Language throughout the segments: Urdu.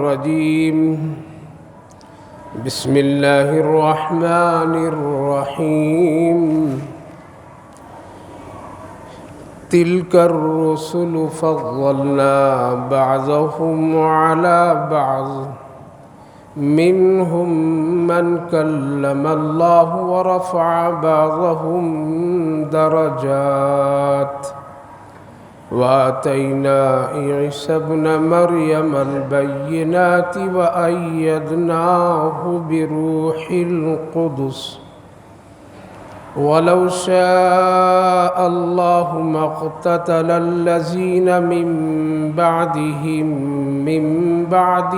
الرجيم بسم الله الرحمن الرحيم تلك الرسل فضلنا بعضهم على بعض منهم من كلم الله ورفع بعضهم درجات وآتينا عيسى ابن مريم البينات وأيدناه بروح القدس ولو شاء الله ما اقتتل الذين من بعدهم من بعد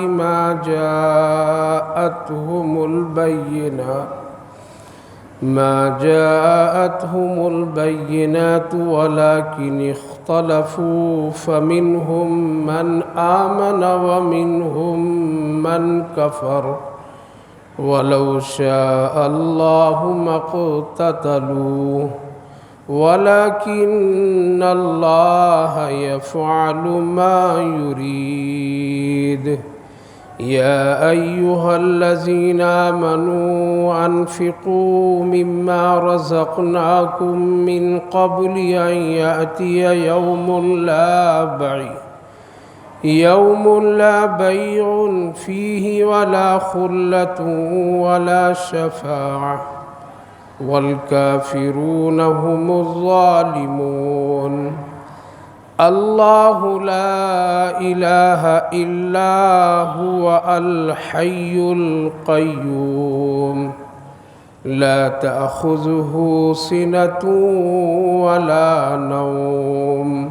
ما جاءتهم البينات ولكن اختلفوا فمنهم من آمن ومنهم من كفر ولو شاء الله ما اقتتلوا ولكن الله يفعل ما يريد يا أيها الذين آمنوا أنفقوا مما رزقناكم من قبل أن يأتي يوم لا بيع فيه ولا خلة ولا شفاعة والكافرون هم الظالمون الله لا إله إلا هو الحي القيوم لا تأخذه سنة ولا نوم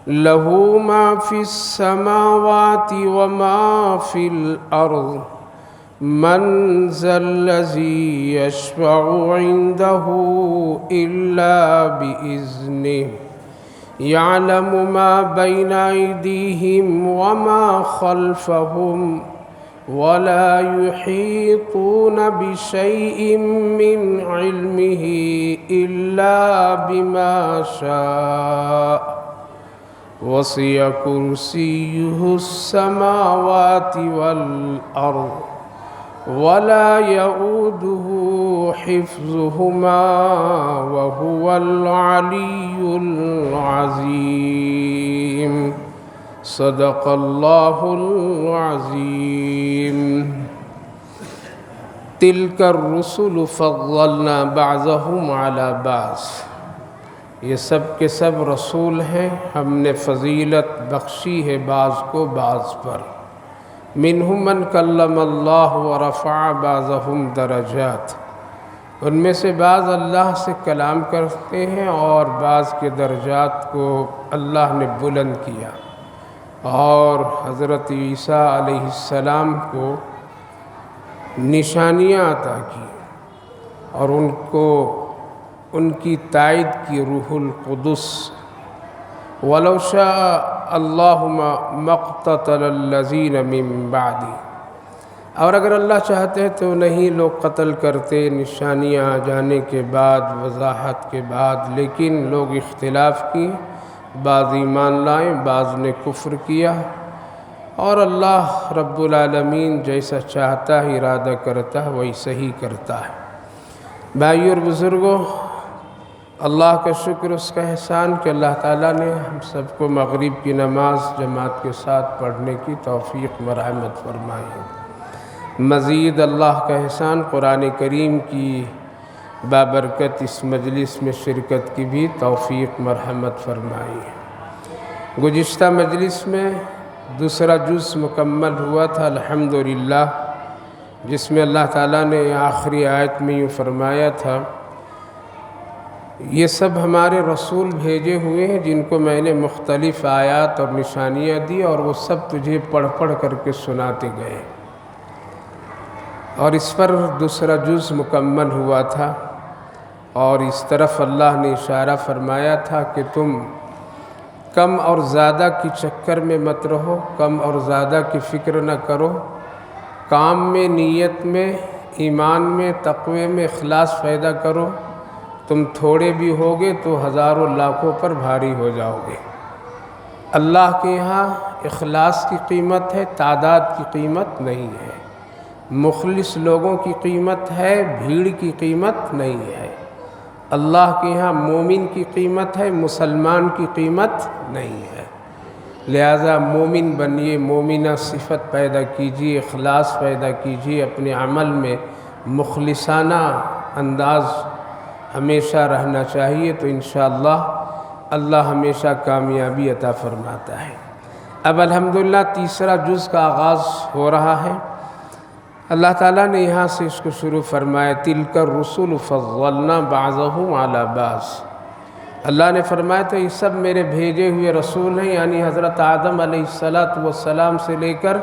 له ما في السماوات وما في الأرض من ذا الذي يشفع عنده إلا بإذنه يعلم ما بين أيديهم وما خلفهم ولا يحيطون بشيء من علمه إلا بما شاء وسع كرسيه السماوات والأرض ولا يؤوده حفظهما وهو العلي العظيم صدق الله العظيم تلك الرسل فضلنا بعضهم على بعض یہ سب کے سب رسول ہیں، ہم نے فضیلت بخشی ہے بعض کو بعض پر۔ منہم من کلم اللہ ورفع بعضهم درجات، ان میں سے بعض اللہ سے کلام کرتے ہیں اور بعض کے درجات کو اللہ نے بلند کیا، اور حضرت عیسیٰ علیہ السلام کو نشانیاں عطا کی اور ان کو ان کی تائید کی روح القدس۔ وَلَوْ شَاءَ اللَّهُ مَا اقْتَتَلَ الَّذِينَ مِن بَعْدِهِ، اور اگر اللہ چاہتے تو نہیں لوگ قتل کرتے نشانیاں آ جانے کے بعد، وضاحت کے بعد، لیکن لوگ اختلاف کیے، بعض ایمان لائیں، بعض نے کفر کیا، اور اللہ رب العالمین جیسا چاہتا ہے ارادہ کرتا ہے ویسا ہی کرتا ہے۔ بھائیو اور بزرگوں، اللہ کا شکر، اس کا احسان کہ اللہ تعالیٰ نے ہم سب کو مغرب کی نماز جماعت کے ساتھ پڑھنے کی توفیق مرحمت فرمائی ہے۔ مزید اللہ کا احسان قرآن کریم کی بابرکت اس مجلس میں شرکت کی بھی توفیق مرحمت فرمائی ہے۔ گزشتہ مجلس میں دوسرا جز مکمل ہوا تھا الحمدللہ، جس میں اللہ تعالیٰ نے آخری آیت میں یوں فرمایا تھا، یہ سب ہمارے رسول بھیجے ہوئے ہیں جن کو میں نے مختلف آیات اور نشانیاں دی، اور وہ سب تجھے پڑھ پڑھ کر کے سناتے گئے، اور اس پر دوسرا جز مکمل ہوا تھا۔ اور اس طرف اللہ نے اشارہ فرمایا تھا کہ تم کم اور زیادہ کی چکر میں مت رہو، کم اور زیادہ کی فکر نہ کرو، کام میں، نیت میں، ایمان میں، تقوی میں اخلاص پیدا کرو، تم تھوڑے بھی ہوگے تو ہزاروں لاکھوں پر بھاری ہو جاؤ گے۔ اللہ کے یہاں اخلاص کی قیمت ہے، تعداد کی قیمت نہیں ہے۔ مخلص لوگوں کی قیمت ہے، بھیڑ کی قیمت نہیں ہے۔ اللہ کے ہاں مومن کی قیمت ہے، مسلمان کی قیمت نہیں ہے۔ لہذا مومن بنیے، مومنہ صفت پیدا کیجیے، اخلاص پیدا کیجیے، اپنے عمل میں مخلصانہ انداز ہمیشہ رہنا چاہیے، تو انشاءاللہ اللہ ہمیشہ کامیابی عطا فرماتا ہے۔ اب الحمدللہ تیسرا جز کا آغاز ہو رہا ہے۔ اللہ تعالیٰ نے یہاں سے اس کو شروع فرمایا، تِلْكَ الرُّسُلُ فَضَّلْنَا بَعْضَهُمْ عَلَى بَعْضٍ۔ اللہ نے فرمایا تو یہ سب میرے بھیجے ہوئے رسول ہیں، یعنی حضرت آدم علیہ السلام سے لے کر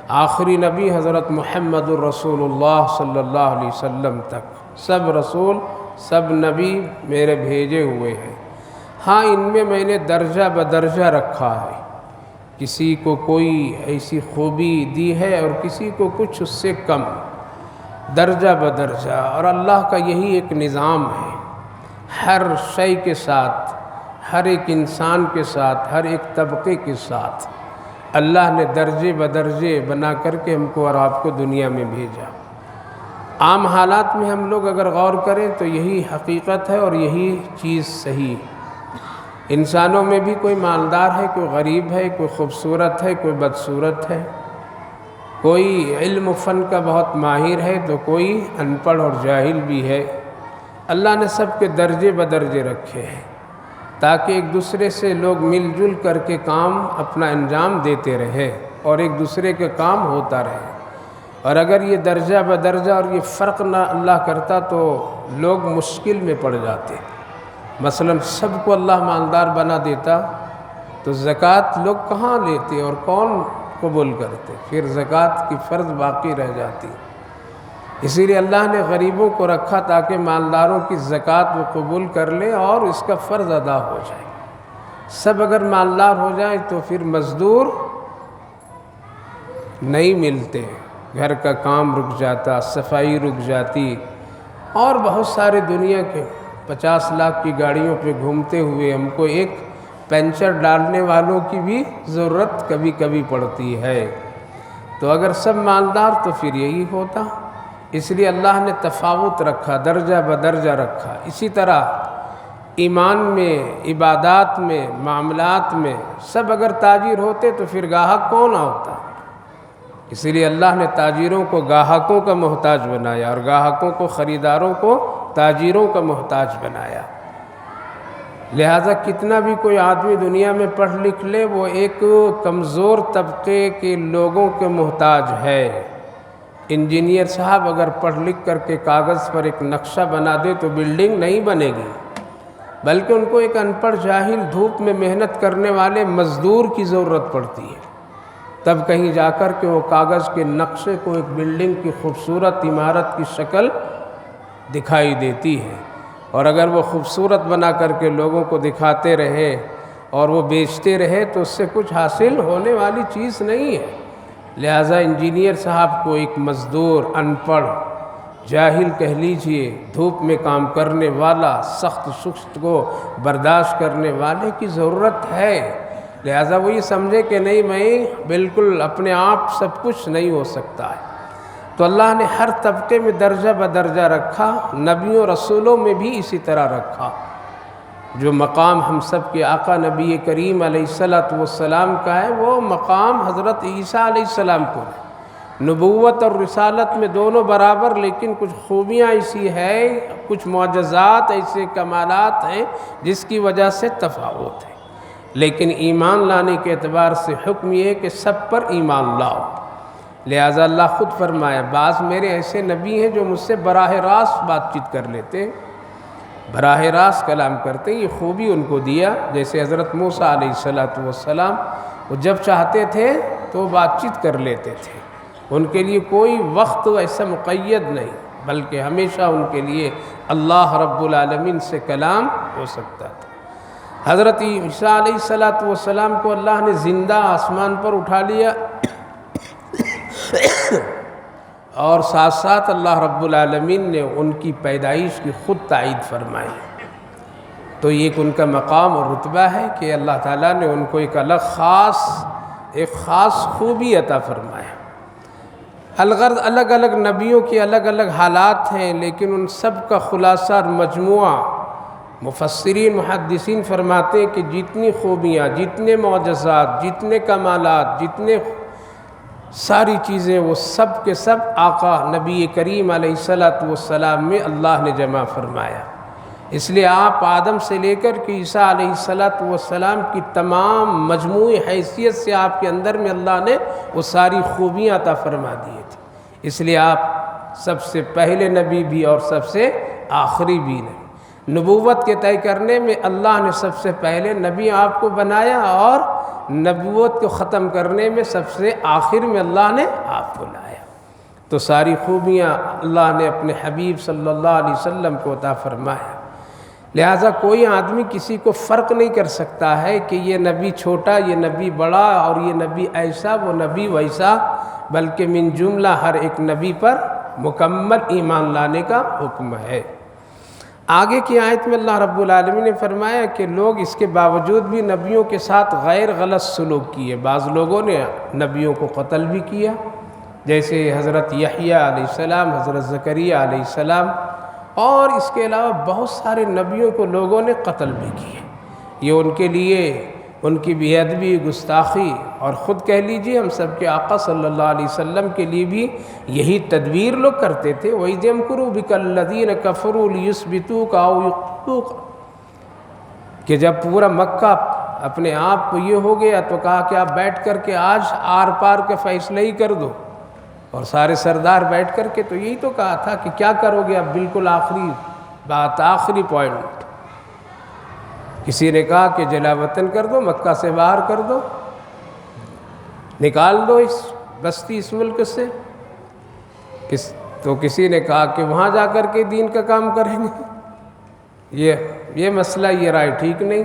آخری نبی حضرت محمد الرسول اللہ صلی اللہ علیہ وسلم تک، سب رسول سب نبی میرے بھیجے ہوئے ہیں۔ ہاں ان میں نے درجہ بدرجہ رکھا ہے، کسی کو کوئی ایسی خوبی دی ہے اور کسی کو کچھ اس سے کم، درجہ بدرجہ۔ اور اللہ کا یہی ایک نظام ہے، ہر شے کے ساتھ، ہر ایک انسان کے ساتھ، ہر ایک طبقے کے ساتھ اللہ نے درجے بدرجے بنا کر کے ہم کو اور آپ کو دنیا میں بھیجا۔ عام حالات میں ہم لوگ اگر غور کریں تو یہی حقیقت ہے اور یہی چیز صحیح۔ انسانوں میں بھی کوئی مالدار ہے، کوئی غریب ہے، کوئی خوبصورت ہے، کوئی بدصورت ہے، کوئی علم و فن کا بہت ماہر ہے تو کوئی ان پڑھ اور جاہل بھی ہے۔ اللہ نے سب کے درجے بدرجے رکھے ہیں تاکہ ایک دوسرے سے لوگ مل جل کر کے کام اپنا انجام دیتے رہے اور ایک دوسرے کا کام ہوتا رہے۔ اور اگر یہ درجہ بدرجہ اور یہ فرق نہ اللہ کرتا تو لوگ مشکل میں پڑ جاتے۔ مثلا سب کو اللہ مالدار بنا دیتا تو زکوٰۃ لوگ کہاں لیتے اور کون قبول کرتے؟ پھر زکوٰۃ کی فرض باقی رہ جاتی۔ اسی لیے اللہ نے غریبوں کو رکھا تاکہ مالداروں کی زکوٰۃ وہ قبول کر لے اور اس کا فرض ادا ہو جائے۔ سب اگر مالدار ہو جائیں تو پھر مزدور نہیں ملتے، گھر کا کام رک جاتا، صفائی رک جاتی، اور بہت سارے دنیا کے 50 لاکھ کی گاڑیوں پہ گھومتے ہوئے ہم کو ایک پنچر ڈالنے والوں کی بھی ضرورت کبھی کبھی پڑتی ہے۔ تو اگر سب مالدار تو پھر یہی ہوتا۔ اس لیے اللہ نے تفاوت رکھا، درجہ بدرجہ رکھا۔ اسی طرح ایمان میں، عبادات میں، معاملات میں سب اگر تاجر ہوتے تو پھر گاہک کون ہوتا؟ اس لیے اللہ نے تاجروں کو گاہکوں کا محتاج بنایا اور گاہکوں کو، خریداروں کو تاجروں کا محتاج بنایا۔ لہذا کتنا بھی کوئی آدمی دنیا میں پڑھ لکھ لے وہ ایک کمزور طبقے کے لوگوں کے محتاج ہے۔ انجینئر صاحب اگر پڑھ لکھ کر کے کاغذ پر ایک نقشہ بنا دے تو بلڈنگ نہیں بنے گی، بلکہ ان کو ایک ان پڑھ جاہل دھوپ میں محنت کرنے والے مزدور کی ضرورت پڑتی ہے، تب کہیں جا کر کے وہ کاغذ کے نقشے کو ایک بلڈنگ کی خوبصورت عمارت کی شکل دکھائی دیتی ہے۔ اور اگر وہ خوبصورت بنا کر کے لوگوں کو دکھاتے رہے اور وہ بیچتے رہے تو اس سے کچھ حاصل ہونے والی چیز نہیں ہے۔ لہٰذا انجینئر صاحب کو ایک مزدور، ان پڑھ، جاہل کہہ لیجئے، دھوپ میں کام کرنے والا، سخت سخت کو برداشت کرنے والے کی ضرورت ہے۔ لہٰذا وہ یہ سمجھے کہ نہیں میں بالکل اپنے آپ سب کچھ نہیں ہو سکتا ہے۔ تو اللہ نے ہر طبقے میں درجہ بدرجہ رکھا، نبیوں رسولوں میں بھی اسی طرح رکھا۔ جو مقام ہم سب کے آقا نبی کریم علیہ السلام کا ہے وہ مقام حضرت عیسیٰ علیہ السلام کو ہے۔ نبوت اور رسالت میں دونوں برابر، لیکن کچھ خوبیاں ایسی ہیں، کچھ معجزات ایسے کمالات ہیں جس کی وجہ سے تفاوت ہے۔ لیکن ایمان لانے کے اعتبار سے حکم یہ ہے کہ سب پر ایمان لاؤ۔ لہٰذا اللہ خود فرمایا بعض میرے ایسے نبی ہیں جو مجھ سے براہ راست بات چیت کر لیتے ہیں، براہ راست کلام کرتے ہیں۔ یہ خوبی ان کو دیا، جیسے حضرت موسیٰ علیہ السلام وہ جب چاہتے تھے تو بات چیت کر لیتے تھے، ان کے لیے کوئی وقت ایسا مقید نہیں، بلکہ ہمیشہ ان کے لیے اللہ رب العالمین سے کلام ہو سکتا تھا۔ حضرت عیسیٰ علیہ السلام کو اللہ نے زندہ آسمان پر اٹھا لیا اور ساتھ ساتھ اللہ رب العالمین نے ان کی پیدائش کی خود تائید فرمائی۔ تو یہ ایک ان کا مقام اور رتبہ ہے کہ اللہ تعالیٰ نے ان کو ایک الگ خاص ایک خاص خوبی عطا فرمایا۔ الغرض الگ الگ نبیوں کی الگ الگ حالات ہیں، لیکن ان سب کا خلاصہ اور مجموعہ مفسرین محدثین فرماتے ہیں کہ جتنی خوبیاں، جتنے معجزات، جتنے کمالات، جتنے ساری چیزیں، وہ سب کے سب آقا نبی کریم علیہ السلام میں اللہ نے جمع فرمایا۔ اس لیے آپ آدم سے لے کر کے عیسیٰ علیہ السلام کی تمام مجموعی حیثیت سے آپ کے اندر میں اللہ نے وہ ساری خوبیاں عطا فرما دیے تھے۔ اس لیے آپ سب سے پہلے نبی بھی اور سب سے آخری بھی نبی۔ نبوت کے طے کرنے میں اللہ نے سب سے پہلے نبی آپ کو بنایا، اور نبوت کو ختم کرنے میں سب سے آخر میں اللہ نے آپ کو لایا۔ تو ساری خوبیاں اللہ نے اپنے حبیب صلی اللہ علیہ وسلم کو عطا فرمایا۔ لہٰذا کوئی آدمی کسی کو فرق نہیں کر سکتا ہے کہ یہ نبی چھوٹا، یہ نبی بڑا، اور یہ نبی ایسا، وہ نبی ویسا، بلکہ من جملہ ہر ایک نبی پر مکمل ایمان لانے کا حکم ہے۔ آگے کی آیت میں اللہ رب العالمین نے فرمایا کہ لوگ اس کے باوجود بھی نبیوں کے ساتھ غیر غلط سلوک کیے۔ بعض لوگوں نے نبیوں کو قتل بھی کیا، جیسے حضرت یحییٰ علیہ السلام، حضرت زکریہ علیہ السلام، اور اس کے علاوہ بہت سارے نبیوں کو لوگوں نے قتل بھی کیے۔ یہ ان کے لیے ان کی بے ادبی، گستاخی، اور خود کہہ لیجئے ہم سب کے آقا صلی اللہ علیہ وسلم کے لیے بھی یہی تدبیر لوگ کرتے تھے۔ وَإِذْ يَمْكُرُ بِكَ الَّذِينَ كَفَرُوا لِيُثْبِتُوكَ أَوْ يَقْتُلُوكَ، کہ جب پورا مکہ اپنے آپ کو یہ ہو گیا تو کہا کہ آپ بیٹھ کر کے آج آر پار کا فیصلہ ہی کر دو، اور سارے سردار بیٹھ کر کے تو یہی تو کہا تھا کہ کیا کرو گے اب، بالکل آخری بات، آخری پوائنٹ۔ کسی نے کہا کہ جلا وطن کر دو، مکہ سے باہر کر دو، نکال دو اس بستی، اس ملک سے۔ تو کسی نے کہا کہ وہاں جا کر کے دین کا کام کریں گے، یہ مسئلہ، یہ رائے ٹھیک نہیں۔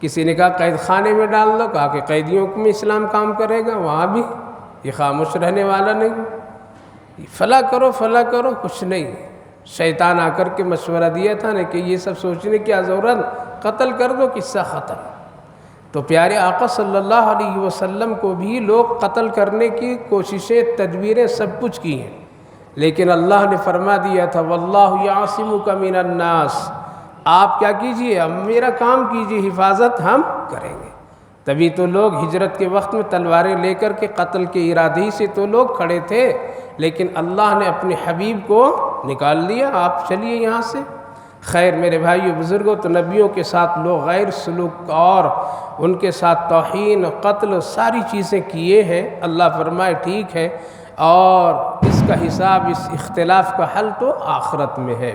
کسی نے کہا قید خانے میں ڈال دو، کہا کہ قیدیوں میں اسلام کام کرے گا، وہاں بھی یہ خاموش رہنے والا نہیں۔ فلاں کرو، کچھ نہیں۔ شیطان آ کر کے مشورہ دیا تھا نا کہ یہ سب سوچنے کی ضرورت، قتل کر دو، قصہ ختم۔ تو پیارے آقا صلی اللہ علیہ وسلم کو بھی لوگ قتل کرنے کی کوششیں، تدبیریں، سب کچھ کی ہیں، لیکن اللہ نے فرما دیا تھا وَاللَّهُ يَعْصِمُكَ مِنَ النَّاسِ، آپ کیا کیجئے، اب میرا کام کیجئے، حفاظت ہم کریں گے۔ تبھی تو لوگ ہجرت کے وقت میں تلواریں لے کر کے قتل کے ارادے سے تو لوگ کھڑے تھے، لیکن اللہ نے اپنے حبیب کو نکال دیا، آپ چلیے یہاں سے۔ خیر میرے بھائیو بزرگوں، تو نبیوں کے ساتھ لوگ غیر سلوک اور ان کے ساتھ توہین، قتل، ساری چیزیں کیے ہیں۔ اللہ فرمائے ٹھیک ہے، اور اس کا حساب، اس اختلاف کا حل تو آخرت میں ہے۔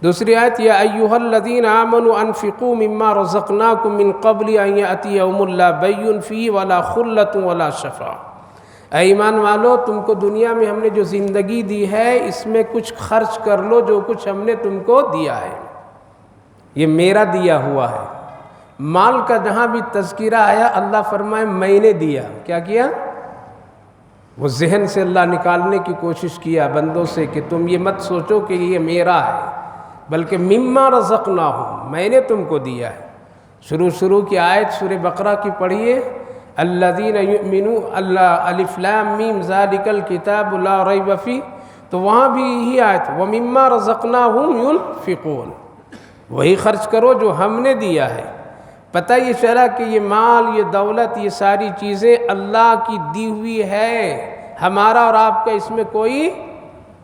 دوسری آیت، یا ایھا الذین آمنوا انفقوا مما رزقناکم من قبل ان یأتی یوم لا بیع فیہ ولا خلۃ ولا شفاعۃ، اے ایمان والو، تم کو دنیا میں ہم نے جو زندگی دی ہے اس میں کچھ خرچ کر لو، جو کچھ ہم نے تم کو دیا ہے یہ میرا دیا ہوا ہے۔ مال کا جہاں بھی تذکرہ آیا اللہ فرمائے میں نے دیا، کیا کیا؟ وہ ذہن سے اللہ نکالنے کی کوشش کیا بندوں سے کہ تم یہ مت سوچو کہ یہ میرا ہے، بلکہ مما رزقناہم، میں نے تم کو دیا ہے۔ شروع کی آیت سورہ بقرہ کی پڑھیے، الذین یؤمنون الف لام میم ذالک الکتاب لا ریب فیہ، تو وہاں بھی یہی آیت ومما رزقناہم ینفقون، وہی خرچ کرو جو ہم نے دیا ہے۔ پتہ یہ چلا کہ یہ مال، یہ دولت، یہ ساری چیزیں اللہ کی دی ہوئی ہے، ہمارا اور آپ کا اس میں کوئی،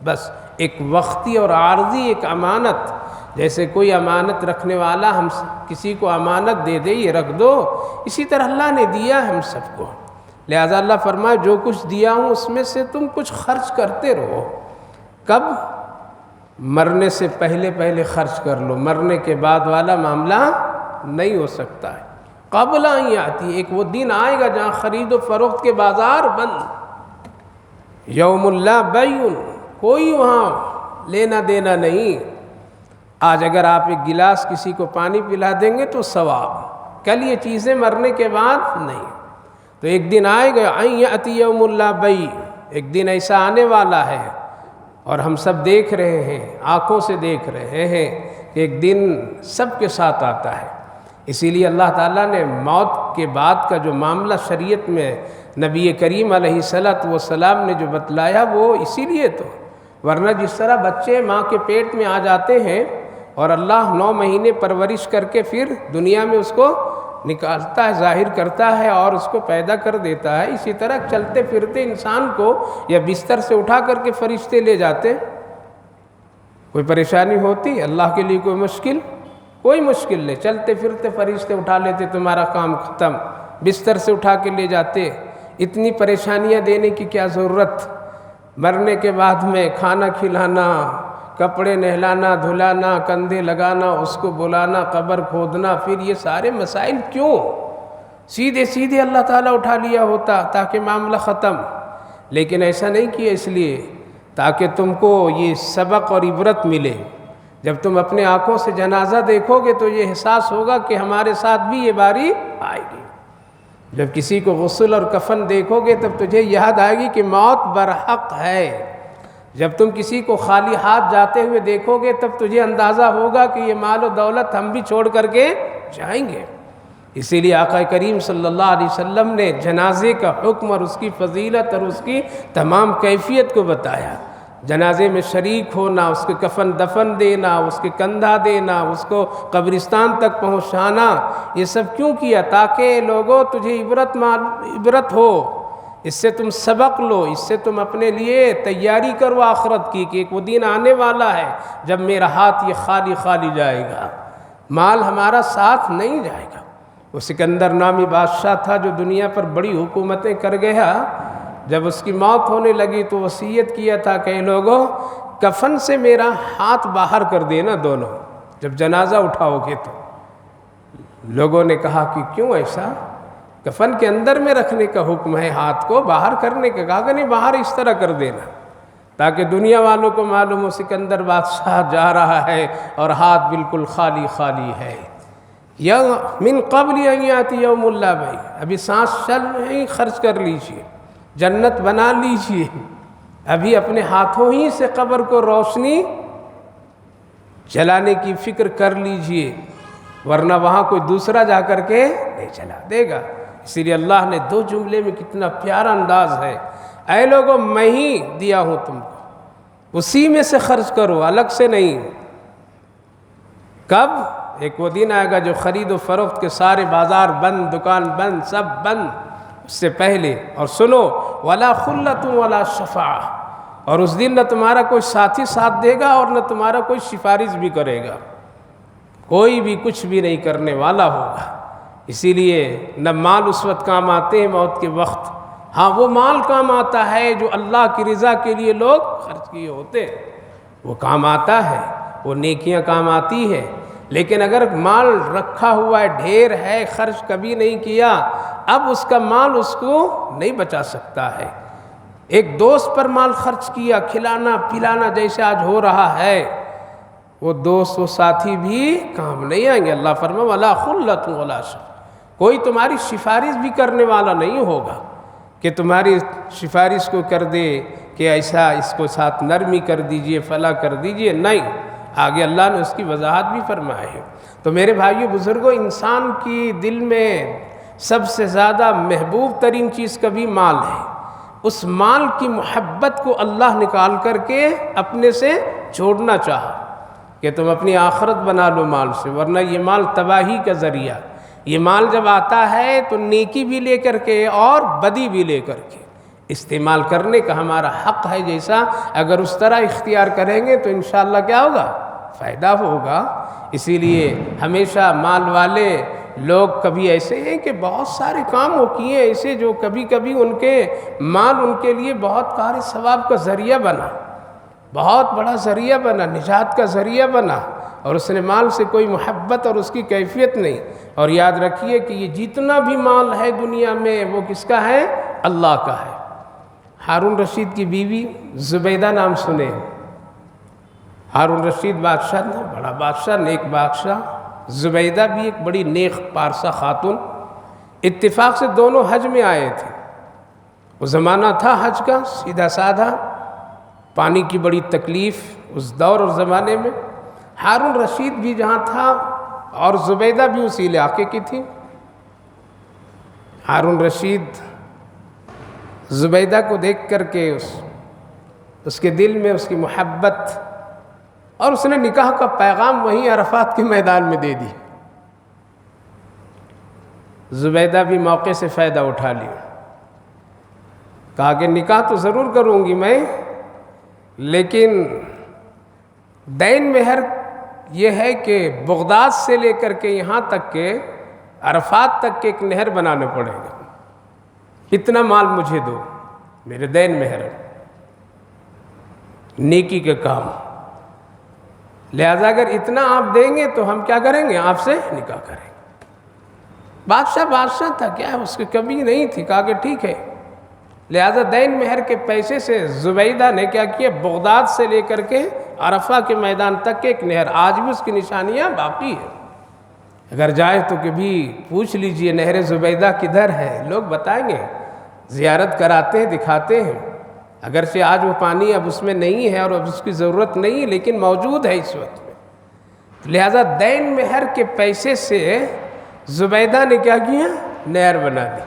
بس ایک وقتی اور عارضی ایک امانت، جیسے کوئی امانت رکھنے والا ہم کسی کو امانت دے دے یہ رکھ دو، اسی طرح اللہ نے دیا ہم سب کو۔ لہذا اللہ فرمائے جو کچھ دیا ہوں اس میں سے تم کچھ خرچ کرتے رہو۔ کب؟ مرنے سے پہلے خرچ کر لو، مرنے کے بعد والا معاملہ نہیں ہو سکتا ہے۔ قبل ان یاتی، ایک وہ دن آئے گا جہاں خرید و فروخت کے بازار بند، یوم لا بیع، کوئی وہاں لینا دینا نہیں۔ آج اگر آپ ایک گلاس کسی کو پانی پلا دیں گے تو ثواب، کل یہ چیزیں مرنے کے بعد نہیں۔ تو ایک دن آئے گا ان یاتی یوم لا بیع، ایک دن ایسا آنے والا ہے، اور ہم سب دیکھ رہے ہیں، آنکھوں سے دیکھ رہے ہیں کہ ایک دن سب کے ساتھ آتا ہے۔ اسی لیے اللہ تعالیٰ نے موت کے بعد کا جو معاملہ شریعت میں نبی کریم علیہ الصلوۃ والسلام نے جو بتلایا وہ اسی لیے تو، ورنہ جس طرح بچے ماں کے پیٹ میں آ جاتے ہیں اور اللہ 9 مہینے پرورش کر کے پھر دنیا میں اس کو نکالتا ہے، ظاہر کرتا ہے اور اس کو پیدا کر دیتا ہے، اسی طرح چلتے پھرتے انسان کو یا بستر سے اٹھا کر کے فرشتے لے جاتے۔ کوئی پریشانی ہوتی اللہ کے لیے؟ کوئی مشکل نہیں، چلتے پھرتے فرشتے اٹھا لیتے، تمہارا کام ختم، بستر سے اٹھا کے لے جاتے۔ اتنی پریشانیاں دینے کی کیا ضرورت؟ مرنے کے بعد میں کھانا کھلانا، کپڑے نہلانا دھلانا، کندھے لگانا، اس کو بلانا، قبر کھودنا، پھر یہ سارے مسائل کیوں؟ سیدھے اللہ تعالیٰ اٹھا لیا ہوتا تاکہ معاملہ ختم، لیکن ایسا نہیں کیا، اس لیے تاکہ تم کو یہ سبق اور عبرت ملے۔ جب تم اپنے آنکھوں سے جنازہ دیکھو گے تو یہ احساس ہوگا کہ ہمارے ساتھ بھی یہ باری آئے گی۔ جب کسی کو غسل اور کفن دیکھو گے تب تجھے یاد آئے گی کہ موت برحق ہے۔ جب تم کسی کو خالی ہاتھ جاتے ہوئے دیکھو گے تب تجھے اندازہ ہوگا کہ یہ مال و دولت ہم بھی چھوڑ کر کے جائیں گے۔ اسی لیے آقا کریم صلی اللہ علیہ وسلم نے جنازے کا حکم اور اس کی فضیلت اور اس کی تمام کیفیت کو بتایا۔ جنازے میں شریک ہونا، اس کے کفن دفن دینا، اس کے کندھا دینا، اس کو قبرستان تک پہنچانا، یہ سب کیوں کیا؟ تاکہ لوگوں تجھے عبرت ہو، اس سے تم سبق لو، اس سے تم اپنے لیے تیاری کرو آخرت کی کہ ایک وہ دن آنے والا ہے جب میرا ہاتھ یہ خالی جائے گا، مال ہمارا ساتھ نہیں جائے گا۔ وہ سکندر نامی بادشاہ تھا جو دنیا پر بڑی حکومتیں کر گیا، جب اس کی موت ہونے لگی تو وصیت کیا تھا کہ لوگوں کفن سے میرا ہاتھ باہر کر دینا دونوں جب جنازہ اٹھاؤ گے تو۔ لوگوں نے کہا کہ کیوں ایسا؟ کفن کے اندر میں رکھنے کا حکم ہے، ہاتھ کو باہر کرنے کا کہا کہ نہیں، باہر اس طرح کر دینا تاکہ دنیا والوں کو معلوم ہو سکندر بادشاہ جا رہا ہے اور ہاتھ بالکل خالی ہے۔ یا من قبل ان یاتی یوم اللہ، بھائی ابھی سانس چل رہی، خرچ کر لیجئے، جنت بنا لیجئے، ابھی اپنے ہاتھوں ہی سے قبر کو روشنی جلانے کی فکر کر لیجئے، ورنہ وہاں کوئی دوسرا جا کر کے نہیں جلا دے گا۔ اسی لیے اللہ نے 2 جملے میں کتنا پیارا انداز ہے، اے لوگوں میں ہی دیا ہوں تم کو، اسی میں سے خرچ کرو، الگ سے نہیں۔ کب؟ ایک وہ دن آئے گا جو خرید و فروخت کے سارے بازار بند، دکان بند، سب بند، اس سے پہلے۔ اور سنو وَلَا خُلَّةٌ وَلَا شَفَاعَةٌ، اور اس دن نہ تمہارا کوئی ساتھی ساتھ دے گا اور نہ تمہارا کوئی سفارش بھی کرے گا، کوئی بھی کچھ بھی نہیں کرنے والا ہوگا۔ اسی لیے نہ مال اس وقت کام آتے ہیں موت کے وقت، ہاں وہ مال کام آتا ہے جو اللہ کی رضا کے لیے لوگ خرچ کیے ہوتے ہیں، وہ کام آتا ہے، وہ نیکیاں کام آتی ہے۔ لیکن اگر مال رکھا ہوا ہے، ڈھیر ہے، خرچ کبھی نہیں کیا، اب اس کا مال اس کو نہیں بچا سکتا ہے۔ ایک دوست پر مال خرچ کیا، کھلانا پلانا جیسے آج ہو رہا ہے، وہ دوست وہ ساتھی بھی کام نہیں آئیں گے۔ اللہ فرمایا وَلَا خُلَّةٌ وَلَا شَفَاعَةٌ، کوئی تمہاری سفارش بھی کرنے والا نہیں ہوگا کہ تمہاری سفارش کو کر دے کہ ایسا اس کو ساتھ نرمی کر دیجئے، فلا کر دیجئے، نہیں۔ آگے اللہ نے اس کی وضاحت بھی فرمائی ہے۔ تو میرے بھائیو بزرگوں، انسان کی دل میں سب سے زیادہ محبوب ترین چیز کبھی مال ہے۔ اس مال کی محبت کو اللہ نکال کر کے اپنے سے چھوڑنا چاہا کہ تم اپنی آخرت بنا لو مال سے، ورنہ یہ مال تباہی کا ذریعہ۔ یہ مال جب آتا ہے تو نیکی بھی لے کر کے اور بدی بھی لے کر کے استعمال کرنے کا ہمارا حق ہے، جیسا اگر اس طرح اختیار کریں گے تو انشاءاللہ کیا ہوگا؟ فائدہ ہوگا۔ اسی لیے ہمیشہ مال والے لوگ کبھی ایسے ہیں کہ بہت سارے کام ہو کیے ایسے جو کبھی کبھی ان کے مال ان کے لیے بہت کار ثواب کا ذریعہ بنا، بہت بڑا ذریعہ بنا، نجات کا ذریعہ بنا، اور اس نے مال سے کوئی محبت اور اس کی کیفیت نہیں۔ اور یاد رکھیے کہ یہ جتنا بھی مال ہے دنیا میں وہ کس کا ہے؟ اللہ کا ہے۔ ہارون رشید کی بیوی زبیدہ نام سنے، ہارون رشید بادشاہ تھا، بڑا بادشاہ، نیک بادشاہ، زبیدہ بھی ایک بڑی نیک پارسا خاتون، اتفاق سے دونوں حج میں آئے تھے۔ وہ زمانہ تھا حج کا، سیدھا سادھا، پانی کی بڑی تکلیف اس دور اور زمانے میں۔ ہارون رشید بھی جہاں تھا اور زبیدہ بھی اسی علاقے کی تھی۔ ہارون رشید زبیدہ کو دیکھ کر کے اس کے دل میں اس کی محبت، اور اس نے نکاح کا پیغام وہیں عرفات کے میدان میں دے دی۔ زبیدہ بھی موقع سے فائدہ اٹھا لیا، کہا کہ نکاح تو ضرور کروں گی میں، لیکن دین مہر یہ ہے کہ بغداد سے لے کر کے یہاں تک کہ عرفات تک کے ایک نہر بنانا پڑے گا، اتنا مال مجھے دو، میرے دین مہر ہے، نیکی کے کام، لہذا اگر اتنا آپ دیں گے تو ہم کیا کریں گے؟ آپ سے نکاح کریں گے۔ بادشاہ تھا، کیا ہے اس کی کمی نہیں تھی، کہا کہ ٹھیک ہے۔ لہذا دین مہر کے پیسے سے زبیدہ نے کیا کیا؟ بغداد سے لے کر کے عرفہ کے میدان تک کے ایک نہر، آج بھی اس کی نشانیاں باقی ہیں، اگر جائے تو کبھی پوچھ لیجئے نہر زبیدہ کدھر ہے، لوگ بتائیں گے، زیارت کراتے ہیں، دکھاتے ہیں، اگرچہ آج وہ پانی اب اس میں نہیں ہے اور اب اس کی ضرورت نہیں، لیکن موجود ہے اس وقت میں۔ لہذا دین مہر کے پیسے سے زبیدہ نے کیا کیا؟ نہر بنا دی۔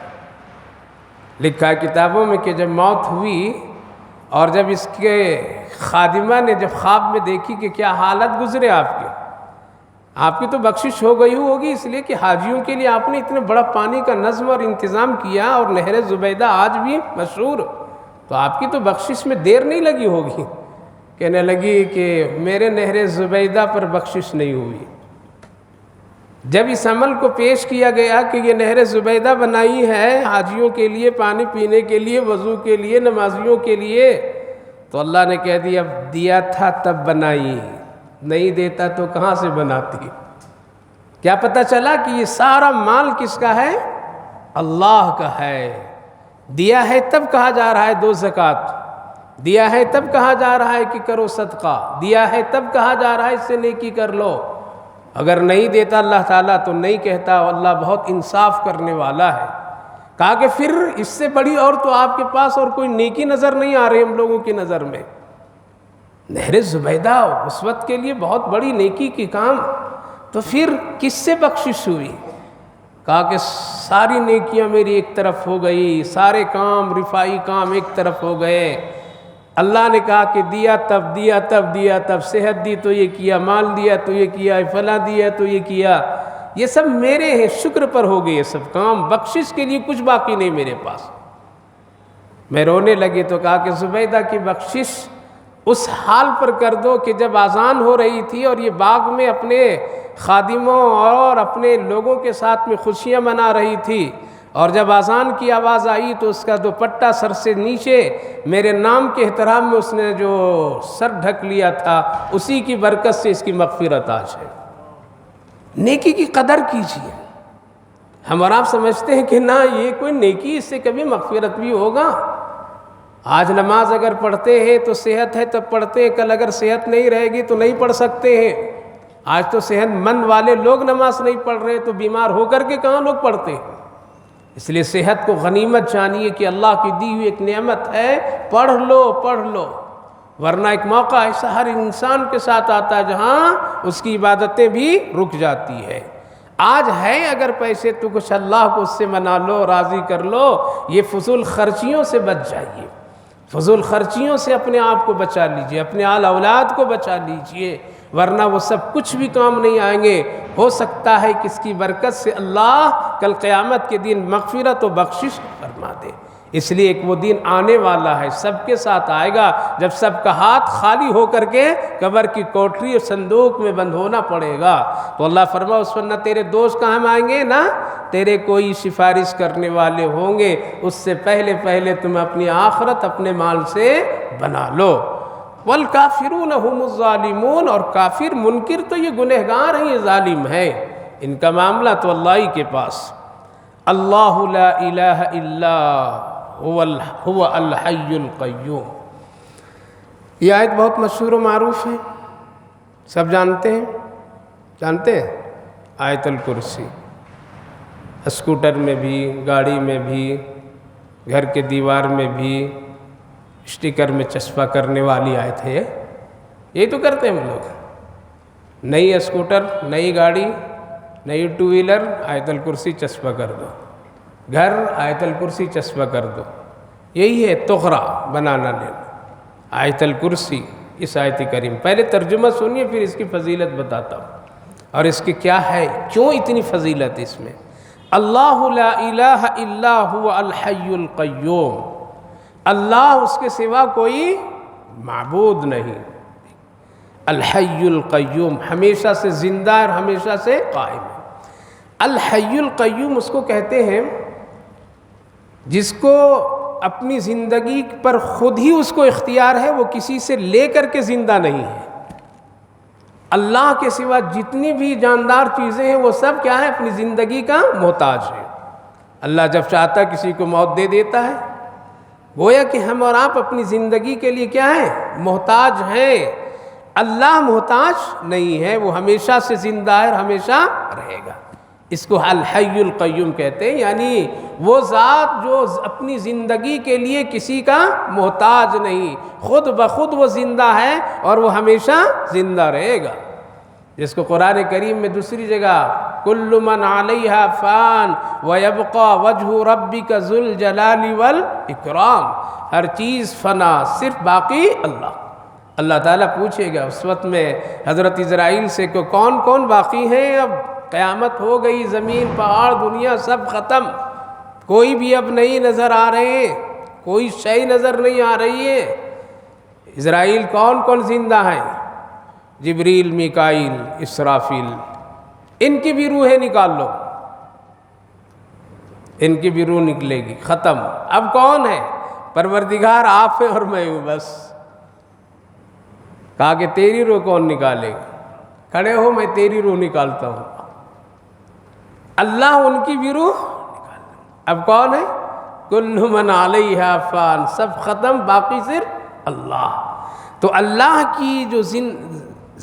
لکھا ہے کتابوں میں کہ جب موت ہوئی اور جب اس کے خادمہ نے جب خواب میں دیکھی کہ کیا حالت گزرے آپ کی تو بخشش ہو گئی ہوگی، اس لیے کہ حاجیوں کے لیے آپ نے اتنا بڑا پانی کا نظم اور انتظام کیا، اور نہر زبیدہ آج بھی مشہور، تو آپ کی تو بخشش میں دیر نہیں لگی ہوگی۔ کہنے لگی کہ میرے نہر زبیدہ پر بخشش نہیں ہوئی۔ جب اس عمل کو پیش کیا گیا کہ یہ نہر زبیدہ بنائی ہے حاجیوں کے لیے، پانی پینے کے لیے، وضو کے لیے، نمازیوں کے لیے، تو اللہ نے کہہ دیا اب دیا تھا تب بنائی، نہیں دیتا تو کہاں سے بناتی؟ کیا پتہ چلا کہ یہ سارا مال کس کا ہے؟ اللہ کا ہے۔ دیا ہے تب کہا جا رہا ہے دو زکوٰۃ، دیا ہے تب کہا جا رہا ہے کہ کرو صدقہ، دیا ہے تب کہا جا رہا ہے اس سے نیکی کر لو۔ اگر نہیں دیتا اللہ تعالیٰ تو نہیں کہتا، اللہ بہت انصاف کرنے والا ہے۔ کہا کہ پھر اس سے بڑی اور تو آپ کے پاس اور کوئی نیکی نظر نہیں آ رہی ہم لوگوں کی نظر میں۔ نہر زبیدہ اس وقت کے لیے بہت بڑی نیکی کی کام، تو پھر کس سے بخشش ہوئی؟ کہا کہ ساری نیکیاں میری ایک طرف ہو گئی، سارے کام رفائی کام ایک طرف ہو گئے۔ اللہ نے کہا کہ دیا تب، دیا تب، دیا تب، صحت دی تو یہ کیا، مال دیا تو یہ کیا، فلاں دیا تو یہ کیا، یہ سب میرے ہیں، شکر پر ہو گئے یہ سب کام، بخشش کے لیے کچھ باقی نہیں میرے پاس۔ میں رونے لگی تو کہا کہ زبیدہ کی بخشش اس حال پر کر دو کہ جب اذان ہو رہی تھی اور یہ باغ میں اپنے خادموں اور اپنے لوگوں کے ساتھ میں خوشیاں منا رہی تھی، اور جب اذان کی آواز آئی تو اس کا دوپٹہ سر سے نیچے میرے نام کے احترام میں اس نے جو سر ڈھک لیا تھا، اسی کی برکت سے اس کی مغفرت آج ہے۔ نیکی کی قدر کیجیے۔ ہم اور آپ سمجھتے ہیں کہ نہ یہ کوئی نیکی، اس سے کبھی مغفرت بھی ہوگا۔ آج نماز اگر پڑھتے ہیں تو صحت ہے تب پڑھتے ہیں، کل اگر صحت نہیں رہے گی تو نہیں پڑھ سکتے ہیں۔ آج تو صحت مند والے لوگ نماز نہیں پڑھ رہے تو بیمار ہو کر کے کہاں لوگ پڑھتے ہیں؟ اس لیے صحت کو غنیمت جانیے کہ اللہ کی دی ہوئی ایک نعمت ہے، پڑھ لو پڑھ لو، ورنہ ایک موقع ایسا ہر انسان کے ساتھ آتا ہے جہاں اس کی عبادتیں بھی رک جاتی ہے۔ آج ہے اگر پیسے تو کچھ اللہ کو اس سے منا لو، راضی کر لو، یہ فضول خرچیوں سے بچ جائیے، فضول خرچیوں سے اپنے آپ کو بچا لیجئے، اپنے آل اولاد کو بچا لیجئے، ورنہ وہ سب کچھ بھی کام نہیں آئیں گے۔ ہو سکتا ہے کہ اس کی برکت سے اللہ کل قیامت کے دن مغفرت و بخشش فرما دے۔ اس لیے ایک وہ دن آنے والا ہے، سب کے ساتھ آئے گا، جب سب کا ہاتھ خالی ہو کر کے قبر کی کوٹری اور صندوق میں بند ہونا پڑے گا۔ تو اللہ فرماؤ اس پر نہ تیرے دوست کام آئیں گے نہ تیرے کوئی سفارش کرنے والے ہوں گے، اس سے پہلے تم اپنی آخرت اپنے مال سے بنا لو۔ والکافرون هم الظالمون، اور کافر منکر تو یہ گنہگار ہیں، یہ ظالم ہیں، ان کا معاملہ تو اللہ ہی کے پاس۔ اللہ لا الہ الا هو الحی القیوم، یہ آیت بہت مشہور و معروف ہے، سب جانتے ہیں آیت الکرسی، اسکوٹر میں بھی، گاڑی میں بھی، گھر کے دیوار میں بھی، اسٹیکر میں چسپاں کرنے والی آیت ہے، یہی تو کرتے ہیں ہم لوگ۔ نئی اسکوٹر، نئی گاڑی نئی ٹو ویلر آیت الکرسی چسپاں کر دو، گھر آیت الکرسی چسپاں کر دو، یہی ہے تغرا بنانا لینا، آیت الکرسی اس آیت کریم۔ پہلے ترجمہ سنیے پھر اس کی فضیلت بتاتا ہوں، اور اس کی کیا ہے، کیوں اتنی فضیلت اس میں۔ اللہ لا الہ الا هو الحی القیوم، اللہ اس کے سوا کوئی معبود نہیں، الحی القیوم ہمیشہ سے زندہ اور ہمیشہ سے قائم ہے۔ الحی القیوم اس کو کہتے ہیں جس کو اپنی زندگی پر خود ہی اس کو اختیار ہے، وہ کسی سے لے کر کے زندہ نہیں ہے۔ اللہ کے سوا جتنی بھی جاندار چیزیں ہیں وہ سب کیا ہے، اپنی زندگی کا محتاج ہے۔ اللہ جب چاہتا کسی کو موت دے دیتا ہے، گویا کہ ہم اور آپ اپنی زندگی کے لیے کیا ہے، محتاج ہیں۔ اللہ محتاج نہیں ہے، وہ ہمیشہ سے زندہ ہے اور ہمیشہ رہے گا۔ اس کو الحی القیوم کہتے ہیں، یعنی وہ ذات جو اپنی زندگی کے لیے کسی کا محتاج نہیں، خود بخود وہ زندہ ہے اور وہ ہمیشہ زندہ رہے گا۔ جس کو قرآن کریم میں دوسری جگہ کل من علیہا فان ویبقی وجہ ربک ذو الجلال والاکرام، ہر چیز فنا، صرف باقی اللہ۔ اللہ تعالیٰ پوچھے گا اس وقت میں حضرت اسرائیل سے کہ کون کون باقی ہیں، اب قیامت ہو گئی، زمین پہاڑ دنیا سب ختم، کوئی بھی اب نہیں نظر آ رہے، کوئی شے نظر نہیں آ رہی ہے۔ اسرائیل کون کون زندہ ہیں؟ جبریل، میکائیل، اسرافیل، ان کی بھی روحیں نکال لو، ان کی بھی روح نکلے گی، ختم۔ اب کون ہے؟ پروردگار آپ ہیں اور میں ہوں بس۔ کہا کہ تیری روح کون نکالے گا؟ کھڑے ہو، میں تیری روح نکالتا ہوں۔ اللہ ان کی بھی روح نکال۔ اب کون ہے؟ کل من علیہا فان، سب ختم، باقی صرف اللہ۔ تو اللہ کی جو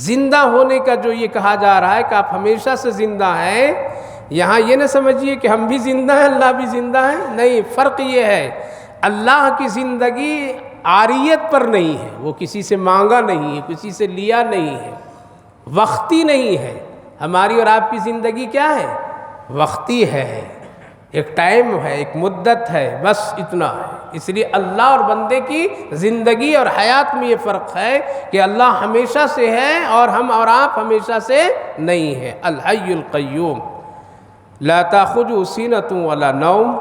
زندہ ہونے کا جو یہ کہا جا رہا ہے کہ آپ ہمیشہ سے زندہ ہیں، یہاں یہ نہ سمجھیے کہ ہم بھی زندہ ہیں اللہ بھی زندہ ہے، نہیں، فرق یہ ہے اللہ کی زندگی عاریت پر نہیں ہے، وہ کسی سے مانگا نہیں ہے، کسی سے لیا نہیں ہے، وقتی نہیں ہے۔ ہماری اور آپ کی زندگی کیا ہے؟ وقتی ہے، ایک ٹائم ہے، ایک مدت ہے، بس اتنا ہے۔ اس لیے اللہ اور بندے کی زندگی اور حیات میں یہ فرق ہے کہ اللہ ہمیشہ سے ہے اور ہم اور آپ ہمیشہ سے نہیں ہیں۔ الحی القیوم لا تأخذہ سینۃ ولا نوم،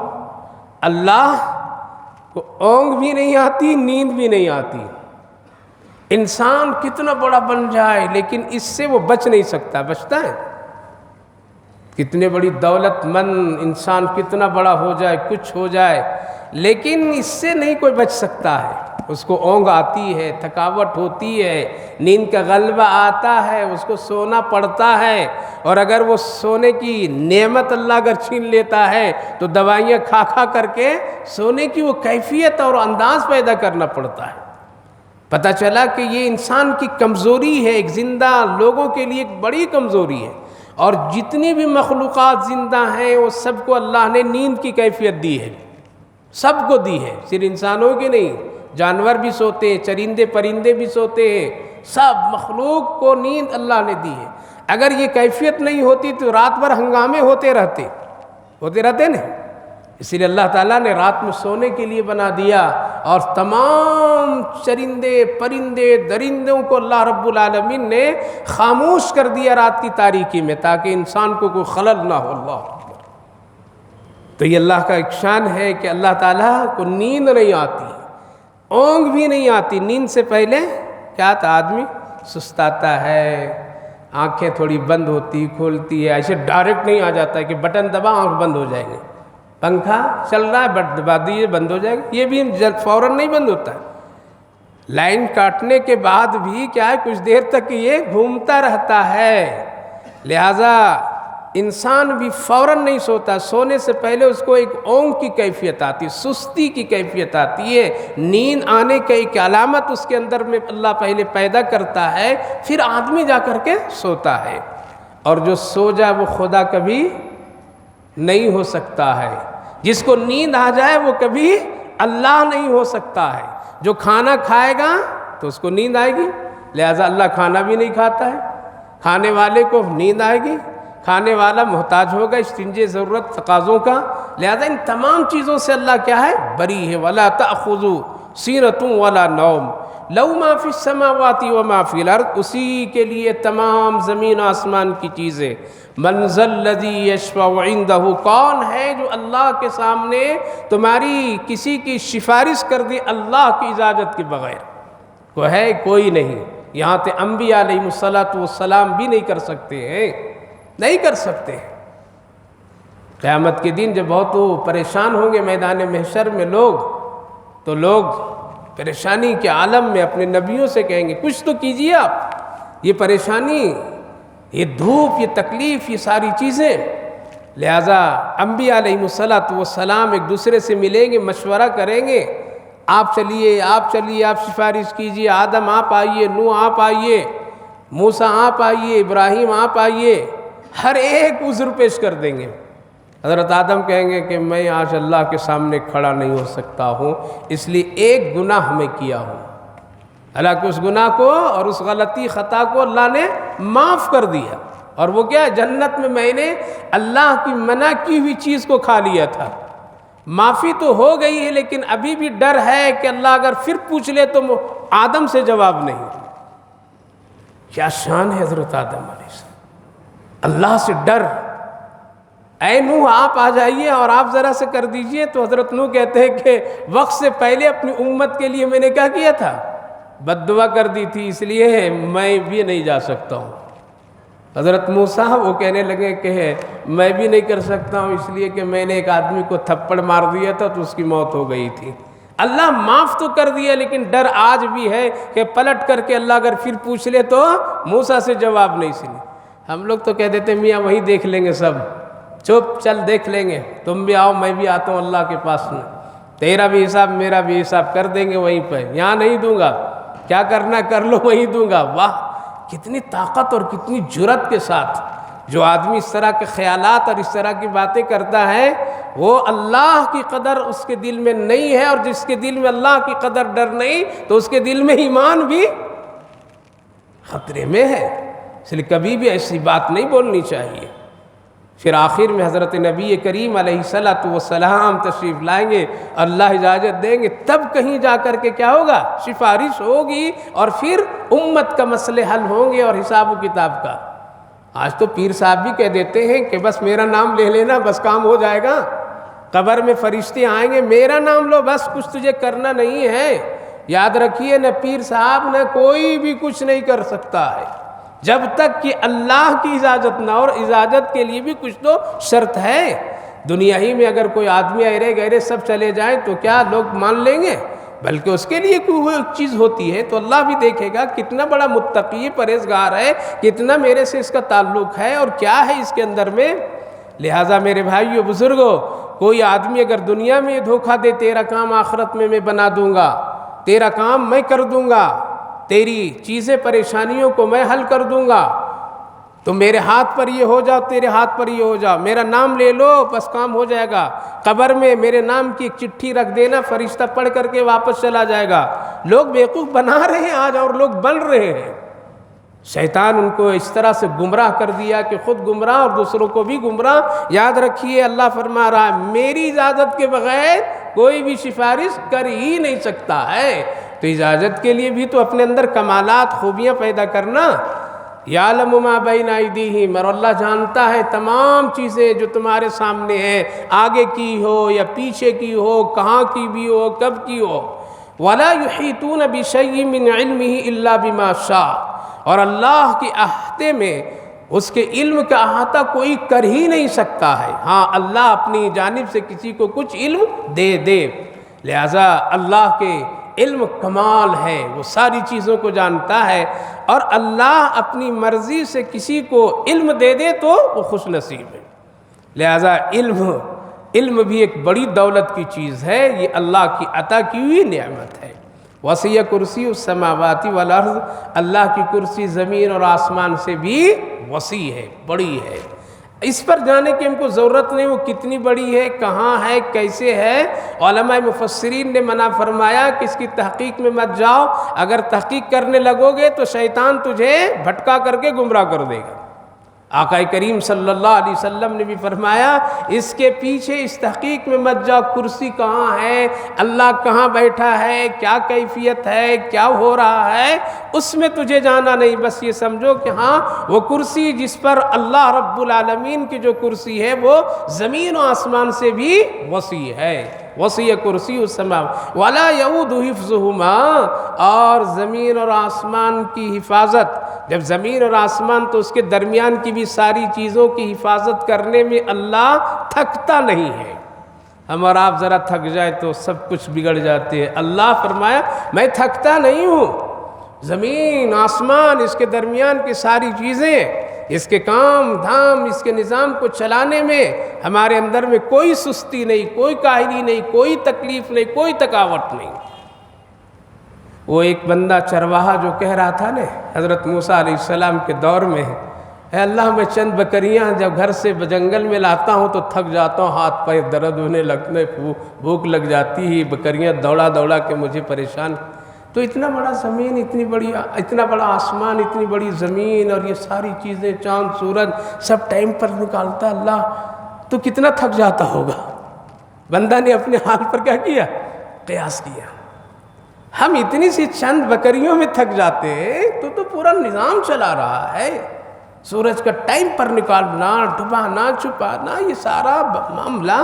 اللہ کو اونگ بھی نہیں آتی، نیند بھی نہیں آتی۔ انسان کتنا بڑا بن جائے لیکن اس سے وہ بچ نہیں سکتا، بچتا ہے؟ کتنے بڑی دولت مند انسان کتنا بڑا ہو جائے، کچھ ہو جائے، لیکن اس سے نہیں کوئی بچ سکتا ہے۔ اس کو اونگ آتی ہے، تھکاوٹ ہوتی ہے، نیند کا غلبہ آتا ہے، اس کو سونا پڑتا ہے، اور اگر وہ سونے کی نعمت اللہ اگر چھین لیتا ہے تو دوائیاں کھا کھا کر کے سونے کی وہ کیفیت اور انداز پیدا کرنا پڑتا ہے۔ پتہ چلا کہ یہ انسان کی کمزوری ہے، ایک زندہ لوگوں کے لیے ایک بڑی کمزوری ہے، اور جتنی بھی مخلوقات زندہ ہیں وہ سب کو اللہ نے نیند کی کیفیت دی ہے، سب کو دی ہے، صرف انسانوں کی نہیں، جانور بھی سوتے ہیں، چرندے پرندے بھی سوتے ہیں، سب مخلوق کو نیند اللہ نے دی ہے۔ اگر یہ کیفیت نہیں ہوتی تو رات بھر ہنگامے ہوتے رہتے نا، اس لیے اللہ تعالیٰ نے رات میں سونے کے لیے بنا دیا، اور تمام چرندے پرندے درندوں کو اللہ رب العالمین نے خاموش کر دیا رات کی تاریکی میں، تاکہ انسان کو کوئی خلل نہ ہو۔ اللہ تو یہ اللہ کا ایک شان ہے کہ اللہ تعالیٰ کو نیند نہیں آتی، اونگ بھی نہیں آتی۔ نیند سے پہلے کیا تھا، آدمی سستاتا ہے، آنکھیں تھوڑی بند ہوتی کھولتی ہے، ایسے ڈائریکٹ نہیں آ جاتا ہے کہ بٹن دبا آنکھ بند ہو جائیں گے، پنکھا چل رہا ہے بٹن دبا دیے بند ہو جائے گا، یہ بھی فوراً نہیں بند ہوتا ہے۔ لائن کاٹنے کے بعد بھی کیا ہے، کچھ دیر تک یہ گھومتا رہتا ہے، لہٰذا انسان بھی فوراً نہیں سوتا، سونے سے پہلے اس کو ایک اونگ کی کیفیت آتی ہے، سستی کی کیفیت آتی ہے، نیند آنے کا ایک علامت اس کے اندر میں اللہ پہلے پیدا کرتا ہے، پھر آدمی جا کر کے سوتا ہے۔ اور جو سو جائے وہ خدا کبھی نہیں ہو سکتا ہے، جس کو نیند آ جائے وہ کبھی اللہ نہیں ہو سکتا ہے۔ جو کھانا کھائے گا تو اس کو نیند آئے گی، لہٰذا اللہ کھانا بھی نہیں کھاتا ہے، کھانے والے کو نیند آئے گی، کھانے والا محتاج ہوگا، استنجے ضرورت تقاضوں کا، لہذا ان تمام چیزوں سے اللہ کیا ہے؟ بری ہے۔ وَلَا تَأْخُذُوا سِنَةٌ وَلَا نَوْمٌ لَهُ مَا فِي السَّمَاوَاتِ وَمَا فِي الْأَرْضِ، اسی کے لیے تمام زمین و آسمان کی چیزیں۔ مَنْ ذَا الَّذِي يَشْفَعُ عِنْدَهُ، کون ہے جو اللہ کے سامنے تمہاری کسی کی سفارش کر دے اللہ کی اجازت کے بغیر؟ کوئی ہے؟ کوئی نہیں۔ یہاں تے انبیاء علیہ السلام بھی نہیں کر سکتے ہیں، نہیں کر سکتے ہیں۔ قیامت کے دن جب بہت پریشان ہوں گے میدان محشر میں لوگ، تو لوگ پریشانی کے عالم میں اپنے نبیوں سے کہیں گے کچھ تو کیجیے آپ، یہ پریشانی، یہ دھوپ، یہ تکلیف، یہ ساری چیزیں۔ لہذا انبیاء علیہ السلام ایک دوسرے سے ملیں گے، مشورہ کریں گے، آپ چلیے، آپ چلیے، آپ سفارش کیجیے، آدم آپ آئیے، نوح آپ آئیے، موسیٰ آپ آئیے، ابراہیم آپ آئیے، ہر ایک عذر پیش کر دیں گے۔ حضرت آدم کہیں گے کہ میں آج اللہ کے سامنے کھڑا نہیں ہو سکتا ہوں، اس لیے ایک گناہ میں کیا ہوں۔ حالانکہ اس گناہ کو اور اس غلطی خطا کو اللہ نے معاف کر دیا، اور وہ کیا؟ جنت میں نے اللہ کی منع کی ہوئی چیز کو کھا لیا تھا۔ معافی تو ہو گئی ہے، لیکن ابھی بھی ڈر ہے کہ اللہ اگر پھر پوچھ لے تو آدم سے جواب نہیں۔ کیا شان ہے حضرت آدم علیہ السلام، اللہ سے ڈر۔ اے نوح آپ آ جائیے اور آپ ذرا سے کر دیجئے، تو حضرت نوح کہتے ہیں کہ وقت سے پہلے اپنی امت کے لیے میں نے کیا کیا تھا؟ بد دعا کر دی تھی، اس لیے میں بھی نہیں جا سکتا ہوں۔ حضرت موسیٰ وہ کہنے لگے کہ میں بھی نہیں کر سکتا ہوں، اس لیے کہ میں نے ایک آدمی کو تھپڑ مار دیا تھا تو اس کی موت ہو گئی تھی۔ اللہ معاف تو کر دیا، لیکن ڈر آج بھی ہے کہ پلٹ کر کے اللہ اگر پھر پوچھ لے تو موسیٰ سے جواب نہیں سنے۔ ہم لوگ تو کہہ دیتے میاں وہی دیکھ لیں گے، سب چپ، چل دیکھ لیں گے، تم بھی آؤ میں بھی آتا ہوں اللہ کے پاس میں، تیرا بھی حساب میرا بھی حساب کر دیں گے وہیں پہ، یہاں نہیں دوں گا، کیا کرنا کر لو وہیں دوں گا۔ واہ کتنی طاقت اور کتنی جرأت کے ساتھ جو آدمی اس طرح کے خیالات اور اس طرح کی باتیں کرتا ہے، وہ اللہ کی قدر اس کے دل میں نہیں ہے، اور جس کے دل میں اللہ کی قدر ڈر نہیں تو اس کے دل میں ایمان بھی خطرے میں ہے۔ اس لیے کبھی بھی ایسی بات نہیں بولنی چاہیے۔ پھر آخر میں حضرت نبی کریم علیہ السلام تشریف لائیں گے، اللہ اجازت دیں گے، تب کہیں جا کر کے کیا ہوگا؟ سفارش ہوگی، اور پھر امت کا مسئلے حل ہوں گے اور حساب و کتاب کا۔ آج تو پیر صاحب بھی کہہ دیتے ہیں کہ بس میرا نام لے لینا، بس کام ہو جائے گا، قبر میں فرشتے آئیں گے، میرا نام لو، بس کچھ تجھے کرنا نہیں ہے۔ یاد رکھیے نہ پیر صاحب نہ کوئی بھی کچھ نہیں کر سکتا ہے جب تک کہ اللہ کی اجازت نہ، اور اجازت کے لیے بھی کچھ تو شرط ہے۔ دنیا ہی میں اگر کوئی آدمی ایرے گہرے سب چلے جائیں تو کیا لوگ مان لیں گے؟ بلکہ اس کے لیے کوئی چیز ہوتی ہے، تو اللہ بھی دیکھے گا کتنا بڑا متقی پرہیزگار ہے، کتنا میرے سے اس کا تعلق ہے اور کیا ہے اس کے اندر میں۔ لہٰذا میرے بھائیو بزرگوں، کوئی آدمی اگر دنیا میں دھوکہ دے تیرا کام آخرت میں بنا دوں گا، تیرا کام میں کر دوں گا، تیری چیزیں پریشانیوں کو میں حل کر دوں گا، تو میرے ہاتھ پر یہ ہو جاؤ، تیرے ہاتھ پر یہ ہو جاؤ، میرا نام لے لو بس کام ہو جائے گا، قبر میں میرے نام کی ایک چٹھی رکھ دینا، فرشتہ پڑھ کر کے واپس چلا جائے گا۔ لوگ بیوقوف بنا رہے ہیں آج، اور لوگ بن رہے ہیں۔ شیطان ان کو اس طرح سے گمراہ کر دیا کہ خود گمراہ اور دوسروں کو بھی گمراہ۔ یاد رکھیے اللہ فرما رہا ہے میری اجازت کے بغیر کوئی بھی سفارش کر ہی نہیں سکتا ہے۔ تو اجازت کے لیے بھی تو اپنے اندر کمالات، خوبیاں پیدا کرنا۔ یعلم ما بین ایدیہم، اور اللہ جانتا ہے تمام چیزیں جو تمہارے سامنے ہیں، آگے کی ہو یا پیچھے کی ہو، کہاں کی بھی ہو، کب کی ہو۔ ولا یحیطون بشیء من علمہ الا بما شاء، اور اللہ کے احاطے میں اس کے علم کا احاطہ کوئی کر ہی نہیں سکتا ہے۔ ہاں اللہ اپنی جانب سے کسی کو کچھ علم دے دے، لہذا اللہ کے علم کمال ہے، وہ ساری چیزوں کو جانتا ہے، اور اللہ اپنی مرضی سے کسی کو علم دے دے تو وہ خوش نصیب ہے۔ لہذا علم بھی ایک بڑی دولت کی چیز ہے، یہ اللہ کی عطا کی ہوئی نعمت ہے۔ وسیع کرسی السماوات والارض، اللہ کی کرسی زمین اور آسمان سے بھی وسیع ہے، بڑی ہے۔ اس پر جانے کی ہم کو ضرورت نہیں، وہ کتنی بڑی ہے، کہاں ہے، کیسے ہے۔ علماء مفسرین نے منع فرمایا کہ اس کی تحقیق میں مت جاؤ، اگر تحقیق کرنے لگو گے تو شیطان تجھے بھٹکا کر کے گمراہ کر دے گا۔ آقا کریم صلی اللہ علیہ وسلم نے بھی فرمایا اس کے پیچھے اس تحقیق میں مت جا کرسی کہاں ہے، اللہ کہاں بیٹھا ہے، کیا کیفیت ہے، کیا ہو رہا ہے، اس میں تجھے جانا نہیں۔ بس یہ سمجھو کہ ہاں وہ کرسی جس پر اللہ رب العالمین کی جو کرسی ہے وہ زمین و آسمان سے بھی وسیع ہے، وسیع کرسی السماوات ولا یؤود حفظہما، اور زمین اور آسمان کی حفاظت، جب زمین اور آسمان تو اس کے درمیان کی بھی ساری چیزوں کی حفاظت کرنے میں اللہ تھکتا نہیں ہے۔ ہم اور آپ ذرا تھک جائے تو سب کچھ بگڑ جاتے ہیں، اللہ فرمایا میں تھکتا نہیں ہوں، زمین آسمان اس کے درمیان کی ساری چیزیں، اس کے کام دھام، اس کے نظام کو چلانے میں ہمارے اندر میں کوئی سستی نہیں، کوئی کاہلی نہیں، کوئی تکلیف نہیں، کوئی تھکاوٹ نہیں۔ وہ ایک بندہ چرواہا جو کہہ رہا تھا نا حضرت موسیٰ علیہ السلام کے دور میں، اے اللہ میں چند بکریاں جب گھر سے جنگل میں لاتا ہوں تو تھک جاتا ہوں، ہاتھ پیر درد ہونے لگتے، بھوک لگ جاتی ہے، بکریاں دوڑا دوڑا کے مجھے پریشان، تو اتنا بڑا زمین، اتنا بڑا آسمان، اتنی بڑی زمین اور یہ ساری چیزیں، چاند سورج سب ٹائم پر نکالتا اللہ، تو کتنا تھک جاتا ہوگا۔ بندہ نے اپنے حال پر کیا کیا؟ قیاس کیا۔ ہم اتنی سی چند بکریوں میں تھک جاتے ہیں تو پورا نظام چلا رہا ہے، سورج کا ٹائم پر نکالنا، ڈبانا، چھپانا، یہ سارا معاملہ،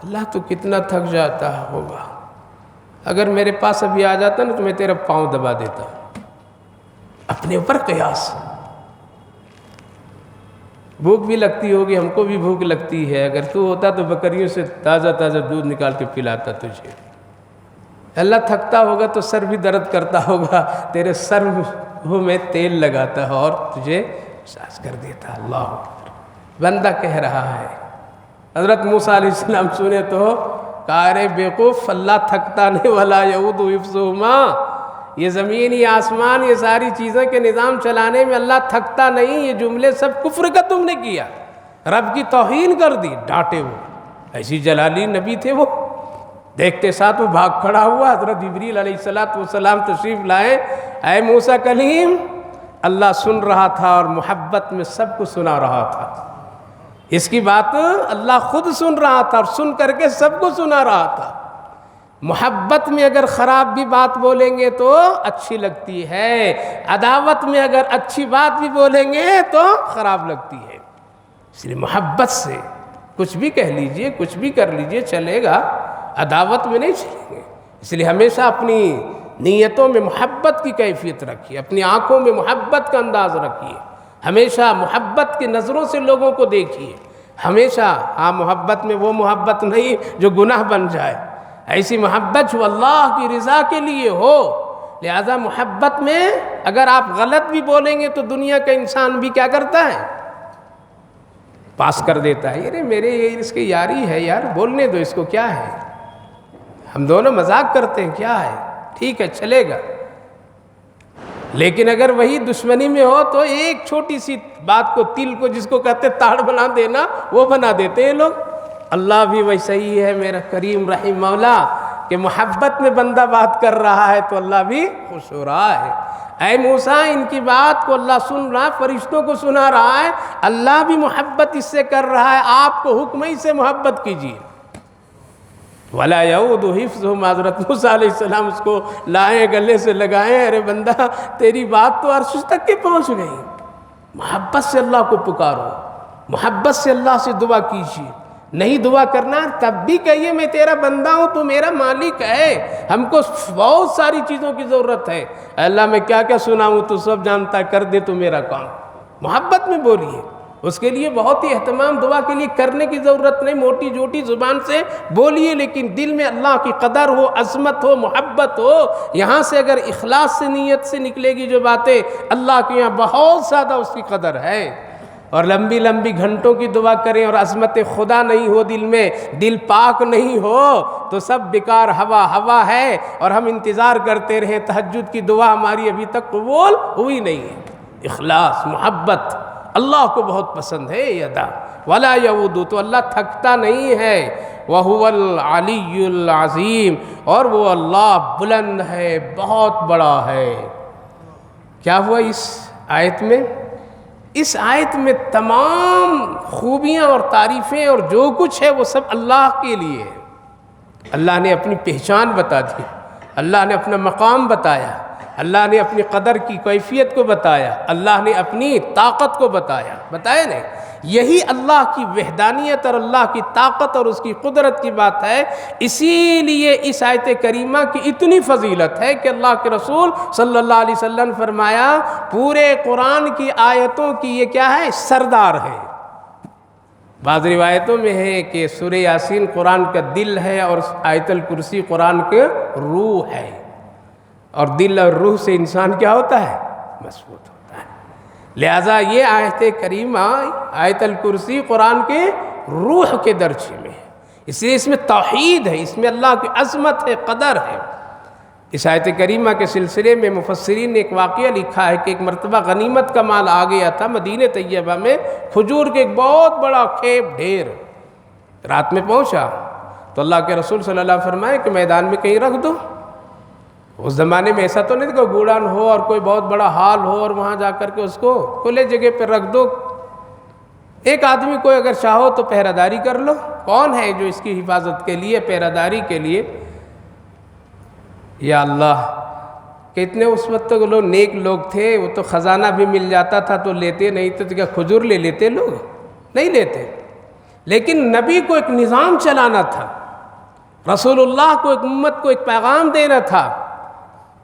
اللہ تو کتنا تھک جاتا ہوگا۔ اگر میرے پاس ابھی آ جاتا نا تو میں تیرا پاؤں دبا دیتا، اپنے اوپر قیاس۔ بھوک بھی لگتی ہوگی، ہم کو بھی بھوک لگتی ہے، اگر تو ہوتا تو بکریوں سے تازہ تازہ دودھ نکال کے پلاتا تجھے۔ اللہ تھکتا ہوگا تو سر بھی درد کرتا ہوگا، تیرے سر میں تیل لگاتا ہے اور تجھے مساج کر دیتا۔ اللہ اکبر۔ بندہ کہہ رہا ہے، حضرت موسیٰ علیہ السلام سنے تو کہا رے بیوقوف، اللہ تھکتا نہیں، ولا یؤود حفظہما، یہ زمین، یہ آسمان، یہ ساری چیزوں کے نظام چلانے میں اللہ تھکتا نہیں۔ یہ جملے سب کفر کا تم نے کیا، رب کی توہین کر دی، ڈانٹے وہ، ایسی جلالی نبی تھے وہ۔ دیکھتے ساتھ وہ بھاگ کھڑا ہوا، حضرت جبریل علیہ السلام تشریف لائے، اے موسیٰ کلیم، اللہ سن رہا تھا اور محبت میں سب کو سنا رہا تھا۔ اس کی بات اللہ خود سن رہا تھا اور سن کر کے سب کو سنا رہا تھا۔ محبت میں اگر خراب بھی بات بولیں گے تو اچھی لگتی ہے، عداوت میں اگر اچھی بات بھی بولیں گے تو خراب لگتی ہے۔ اس لیے محبت سے کچھ بھی کہہ لیجئے، کچھ بھی کر لیجئے، چلے گا، عداوت میں نہیں چلیں گے۔ اس لیے ہمیشہ اپنی نیتوں میں محبت کی کیفیت رکھیے، اپنی آنکھوں میں محبت کا انداز رکھیے، ہمیشہ محبت کی نظروں سے لوگوں کو دیکھیے، ہمیشہ محبت میں وہ محبت نہیں جو گناہ بن جائے، ایسی محبت جو اللہ کی رضا کے لیے ہو۔ لہذا محبت میں اگر آپ غلط بھی بولیں گے تو دنیا کا انسان بھی کیا کرتا ہے؟ پاس کر دیتا ہے، یہ میرے اس کی یاری ہے یار، بولنے دو اس کو، کیا ہے، ہم دونوں مذاق کرتے ہیں، کیا ہے، ٹھیک ہے چلے گا۔ لیکن اگر وہی دشمنی میں ہو تو ایک چھوٹی سی بات کو، تل کو جس کو کہتے تاڑ بنا دینا، وہ بنا دیتے ہیں لوگ۔ اللہ بھی ویسا ہی ہے میرا کریم رحیم مولا کہ محبت میں بندہ بات کر رہا ہے تو اللہ بھی خوش ہو رہا ہے۔ اے موسیٰ، ان کی بات کو اللہ سن رہا ہے، فرشتوں کو سنا رہا ہے، اللہ بھی محبت اس سے کر رہا ہے، آپ کو حکم ہی سے محبت کیجیے۔ وَلَا يَعُودُ حِفْظُهُمَا، حضرت موسیٰ علیہ السلام اس کو لائے، گلے سے لگائے، ارے بندہ تیری بات تو عرش تک کے پہنچ گئی۔ محبت سے اللہ کو پکارو، محبت سے اللہ سے دعا کیجیے، نہیں دعا کرنا تب بھی کہیے میں تیرا بندہ ہوں، تو میرا مالک ہے، ہم کو بہت ساری چیزوں کی ضرورت ہے، اللہ میں کیا کیا سناؤں، تو سب جانتا ہے، کر دے تو میرا کام۔ محبت میں بولیے، اس کے لیے بہت ہی اہتمام دعا کے لیے کرنے کی ضرورت نہیں، موٹی جوٹی زبان سے بولیے، لیکن دل میں اللہ کی قدر ہو، عظمت ہو، محبت ہو۔ یہاں سے اگر اخلاص سے، نیت سے نکلے گی جو باتیں، اللہ کے یہاں بہت زیادہ اس کی قدر ہے۔ اور لمبی لمبی گھنٹوں کی دعا کریں اور عظمت خدا نہیں ہو دل میں، دل پاک نہیں ہو، تو سب بیکار ہوا ہے، اور ہم انتظار کرتے رہیں، تہجد کی دعا ہماری ابھی تک قبول ہوئی نہیں ہے۔ اخلاص، محبت اللہ کو بہت پسند ہے یہ ادا۔ وَلَا يَعُودُ، تو اللہ تھکتا نہیں ہے، وَهُوَ الْعَلِيُّ الْعَظِيمُ، اور وہ اللہ بلند ہے، بہت بڑا ہے۔ کیا ہوا اس آیت میں؟ اس آیت میں تمام خوبیاں اور تعریفیں اور جو کچھ ہے وہ سب اللہ کے لیے ہے۔ اللہ نے اپنی پہچان بتا دی، اللہ نے اپنا مقام بتایا، اللہ نے اپنی قدر کی کیفیت کو بتایا، اللہ نے اپنی طاقت کو بتایا نہیں۔ یہی اللہ کی وحدانیت اور اللہ کی طاقت اور اس کی قدرت کی بات ہے۔ اسی لیے اس آیت کریمہ کی اتنی فضیلت ہے کہ اللہ کے رسول صلی اللہ علیہ وسلم فرمایا پورے قرآن کی آیتوں کی یہ کیا ہے؟ سردار ہے۔ بعض روایتوں میں ہے کہ سورہ یاسین قرآن کا دل ہے اور آیت الکرسی قرآن کے روح ہے، اور دل اور روح سے انسان کیا ہوتا ہے؟ مضبوط ہوتا ہے۔ لہٰذا یہ آیت کریمہ آیت الکرسی قرآن کے روح کے درجے میں ہے، اس لیے اس میں توحید ہے، اس میں اللہ کی عظمت ہے، قدر ہے۔ اس آیت کریمہ کے سلسلے میں مفسرین نے ایک واقعہ لکھا ہے کہ ایک مرتبہ غنیمت کا مال آ گیا تھا مدینہ طیبہ میں، کھجور کے ایک بہت بڑا کھیپ ڈھیر رات میں پہنچا تو اللہ کے رسول صلی اللہ علیہ وسلم فرمائے کہ میدان میں کہیں رکھ دو۔ اس زمانے میں ایسا تو نہیں تھا کہ گوڑان ہو اور کوئی بہت بڑا ہال ہو اور وہاں جا کر کے اس کو کھلے جگہ پہ رکھ دو۔ ایک آدمی کوئی اگر چاہو تو پہرہ داری کر لو، کون ہے جو اس کی حفاظت کے لیے پہرہ داری کے لیے؟ یا اللہ، کتنے اس وقت تک لوگ نیک لوگ تھے، وہ تو خزانہ بھی مل جاتا تھا تو لیتے نہیں تھے، تو کیا کھجور لے لیتے؟ لوگ نہیں لیتے۔ لیکن نبی کو ایک نظام چلانا تھا، رسول اللہ کو ایک امت کو ایک پیغام دینا تھا،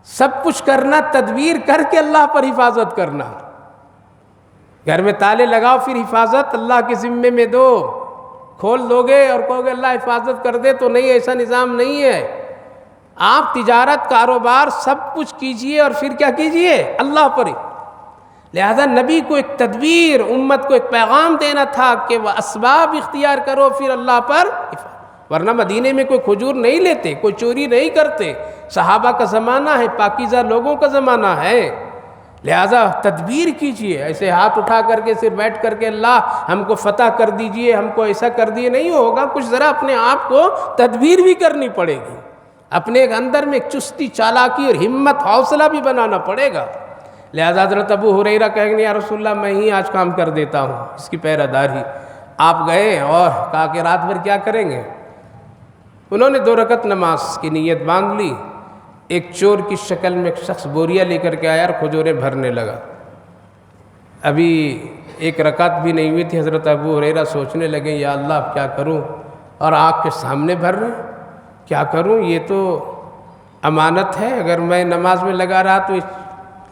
سب کچھ کرنا تدبیر کر کے اللہ پر حفاظت کرنا۔ گھر میں تالے لگاؤ پھر حفاظت اللہ کے ذمے میں دو، کھول دو گے اور کہو گے اللہ حفاظت کر دے تو نہیں، ایسا نظام نہیں ہے۔ آپ تجارت کاروبار سب کچھ کیجئے اور پھر کیا کیجئے؟ اللہ پر۔ لہذا نبی کو ایک تدبیر، امت کو ایک پیغام دینا تھا کہ وہ اسباب اختیار کرو پھر اللہ پر، ورنہ مدینے میں کوئی کھجور نہیں لیتے، کوئی چوری نہیں کرتے، صحابہ کا زمانہ ہے، پاکیزہ لوگوں کا زمانہ ہے۔ لہذا تدبیر کیجئے، ایسے ہاتھ اٹھا کر کے صرف بیٹھ کر کے اللہ ہم کو فتح کر دیجئے، ہم کو ایسا کر دیے نہیں ہوگا، کچھ ذرا اپنے آپ کو تدبیر بھی کرنی پڑے گی، اپنے اندر میں ایک چستی، چالاکی اور ہمت، حوصلہ بھی بنانا پڑے گا۔ لہذا حضرت ابو ہریرہ کہیں گے یا رسول اللہ میں ہی آج کام کر دیتا ہوں اس کی پہرہ داری۔ آپ گئے اور کہا کہ رات بھر کیا کریں گے؟ انہوں نے 2 رکعت نماز کی نیت باندھ لی۔ ایک چور کی شکل میں ایک شخص بوریا لے کر کے آیا اور کھجوریں بھرنے لگا۔ ابھی 1 رکعت بھی نہیں ہوئی تھی، حضرت ابو ہریرہ سوچنے لگے یا اللہ اب کیا کروں، اور آنکھ کے سامنے بھر رہے، کیا کروں؟ یہ تو امانت ہے، اگر میں نماز میں لگا رہا تو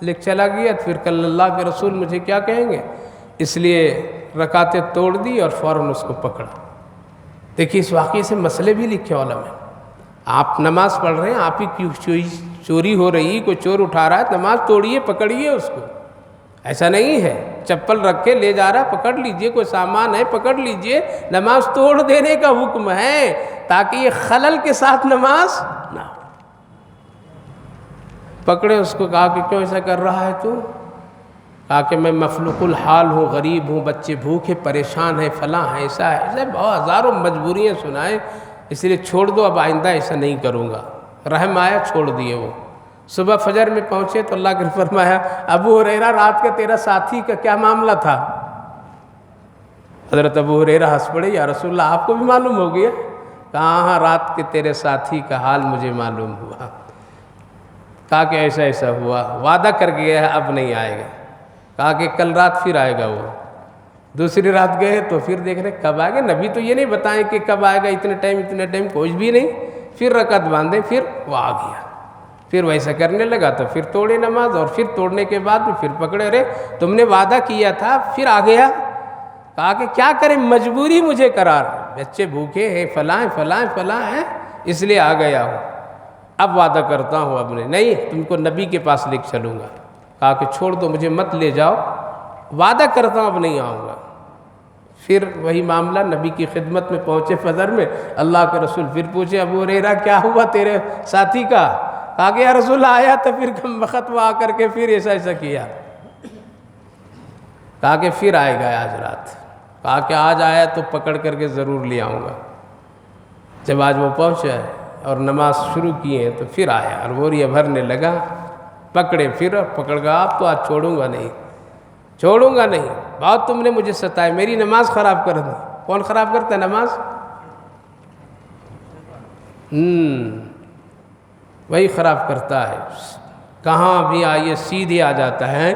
لکھ چلا گیا پھر کل اللہ کے رسول مجھے کیا کہیں گے؟ اس لیے رکعتیں توڑ دی اور فوراً اس کو پکڑا۔ دیکھیے اس واقعے سے مسئلے بھی لکھے علماء ہیں۔ آپ نماز پڑھ رہے ہیں، آپ ہی کی چوری ہو رہی، کوئی چور اٹھا رہا ہے، نماز توڑیے، پکڑیے اس کو، ایسا نہیں ہے چپل رکھ کے لے جا رہا ہے پکڑ لیجئے، کوئی سامان ہے پکڑ لیجئے، نماز توڑ دینے کا حکم ہے تاکہ یہ خلل کے ساتھ نماز نہ ہو۔ پکڑے اس کو، کہا کہ کیوں ایسا کر رہا ہے تو؟ کہا کہ میں مفلوق الحال ہوں، غریب ہوں، بچے بھوکے پریشان ہیں، فلاں ہے، ایسا ہے، ایسے بہت ہزاروں مجبوریاں سنائے، اس لیے چھوڑ دو، اب آئندہ ایسا نہیں کروں گا۔ رحم آیا، چھوڑ دیے وہ۔ صبح فجر میں پہنچے تو اللہ نے فرمایا ابو ہریرہ رات کا تیرا ساتھی کا کیا معاملہ تھا؟ حضرت ابو ہریرہ ہنس پڑے، یا رسول اللہ آپ کو بھی معلوم ہو گیا؟ کہا ہاں، رات کے تیرے ساتھی کا حال مجھے معلوم ہوا۔ کہا کہ ایسا ایسا ہوا، وعدہ کر گیا ہے اب نہیں آئے گا۔ کہا کہ کل رات پھر آئے گا وہ۔ دوسری رات گئے تو پھر دیکھ رہے کب آئے گا، نبی تو یہ نہیں بتائیں کہ کب آئے گا، اتنے ٹائم کچھ بھی نہیں۔ پھر رکعت باندھے، پھر وہ آ گیا، پھر ویسا کرنے لگا تو پھر توڑے نماز، اور پھر توڑنے کے بعد میں پھر پکڑے رہے، تم نے وعدہ کیا تھا، پھر آ گیا۔ کہا کہ کیا کریں، مجبوری مجھے قرار، بچے بھوکے ہیں، فلاں ہیں، اس لیے آ گیا ہوں، اب وعدہ کرتا ہوں اب نہیں، تم کو نبی کے پاس لے چلوں گا۔ کہا کہ چھوڑ دو، مجھے مت لے جاؤ، وعدہ کرتا ہوں اب نہیں آؤں گا۔ پھر وہی معاملہ، نبی کی خدمت میں پہنچے فجر میں، اللہ کے رسول پھر پوچھے ابو ہریرہ کیا ہوا تیرے ساتھی کا؟ کہا کہ یا رسول اللہ آیا تو پھر کم وقت وہ آ کر کے پھر ایسا کیا۔ کہا کہ پھر آئے گا آج رات۔ کہا کہ آج آیا تو پکڑ کر کے ضرور لے آؤں گا۔ جب آج وہ پہنچا اور نماز شروع کی ہے تو پھر آیا اور بوریا بھرنے لگا، پکڑے پھر اور پکڑ گا، آپ تو آج چھوڑوں گا نہیں۔ چھوڑوں گا نہیں، بہت تم نے مجھے ستائے، میری نماز خراب کر دی۔ کون خراب کرتا ہے نماز؟ وہی خراب کرتا ہے، کہاں بھی آئیے سیدھے آ جاتا ہے،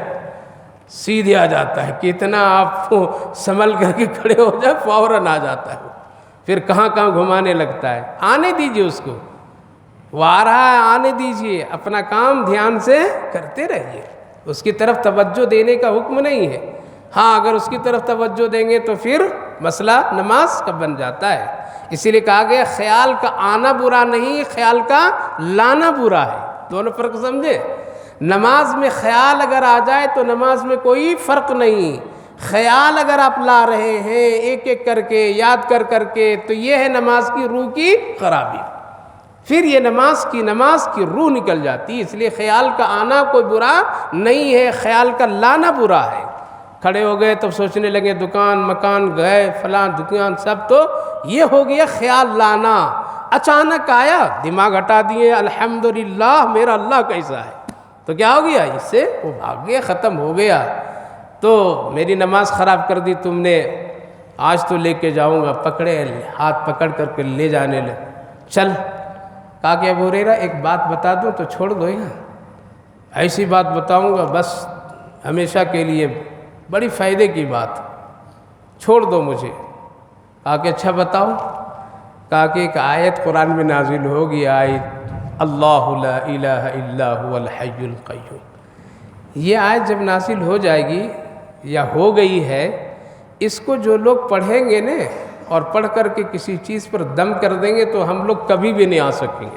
سیدھے آ جاتا ہے، کتنا آپ کو سنبھل کر کے کھڑے ہو جائے فوراً آ جاتا ہے، پھر کہاں کہاں گھمانے لگتا ہے۔ آنے دیجئے اس کو، وہ آ رہا ہے، آنے دیجئے، اپنا کام دھیان سے کرتے رہیے، اس کی طرف توجہ دینے کا حکم نہیں ہے۔ ہاں اگر اس کی طرف توجہ دیں گے تو پھر مسئلہ نماز کا بن جاتا ہے۔ اسی لیے کہا گیا خیال کا آنا برا نہیں، خیال کا لانا برا ہے، دونوں فرق سمجھے۔ نماز میں خیال اگر آ جائے تو نماز میں کوئی فرق نہیں، خیال اگر آپ لا رہے ہیں ایک ایک کر کے یاد کر کر کے تو یہ ہے نماز کی روح کی خرابی، پھر یہ نماز کی روح نکل جاتی ہے۔ اس لیے خیال کا آنا کوئی برا نہیں ہے، خیال کا لانا برا ہے۔ کھڑے ہو گئے تب سوچنے لگے دکان مکان گئے فلاں دکان سب، تو یہ ہو گیا خیال لانا۔ اچانک آیا دماغ ہٹا دیے، الحمدللہ میرا اللہ کیسا ہے، تو کیا ہو گیا؟ اس سے وہ بھاگ گیا، ختم ہو گیا۔ تو میری نماز خراب کر دی تم نے، آج تو لے کے جاؤں گا، پکڑے ہاتھ پکڑ کر کے لے جانے لے، چل۔ کہا کہ ابو ہریرہ ایک بات بتا دوں تو چھوڑ دو گا، ایسی بات بتاؤں گا بس ہمیشہ کے لیے، بڑی فائدے کی بات، چھوڑ دو مجھے۔ کہا کہ اچھا بتاؤ۔ کہا کہ ایک آیت قرآن میں نازل ہوگی، آیت اللہ لا الہ الا هو الحی القیوم، یہ آیت جب نازل ہو جائے گی یا ہو گئی ہے، اس کو جو لوگ پڑھیں گے نا اور پڑھ کر کے کسی چیز پر دم کر دیں گے تو ہم لوگ کبھی بھی نہیں آ سکیں گے۔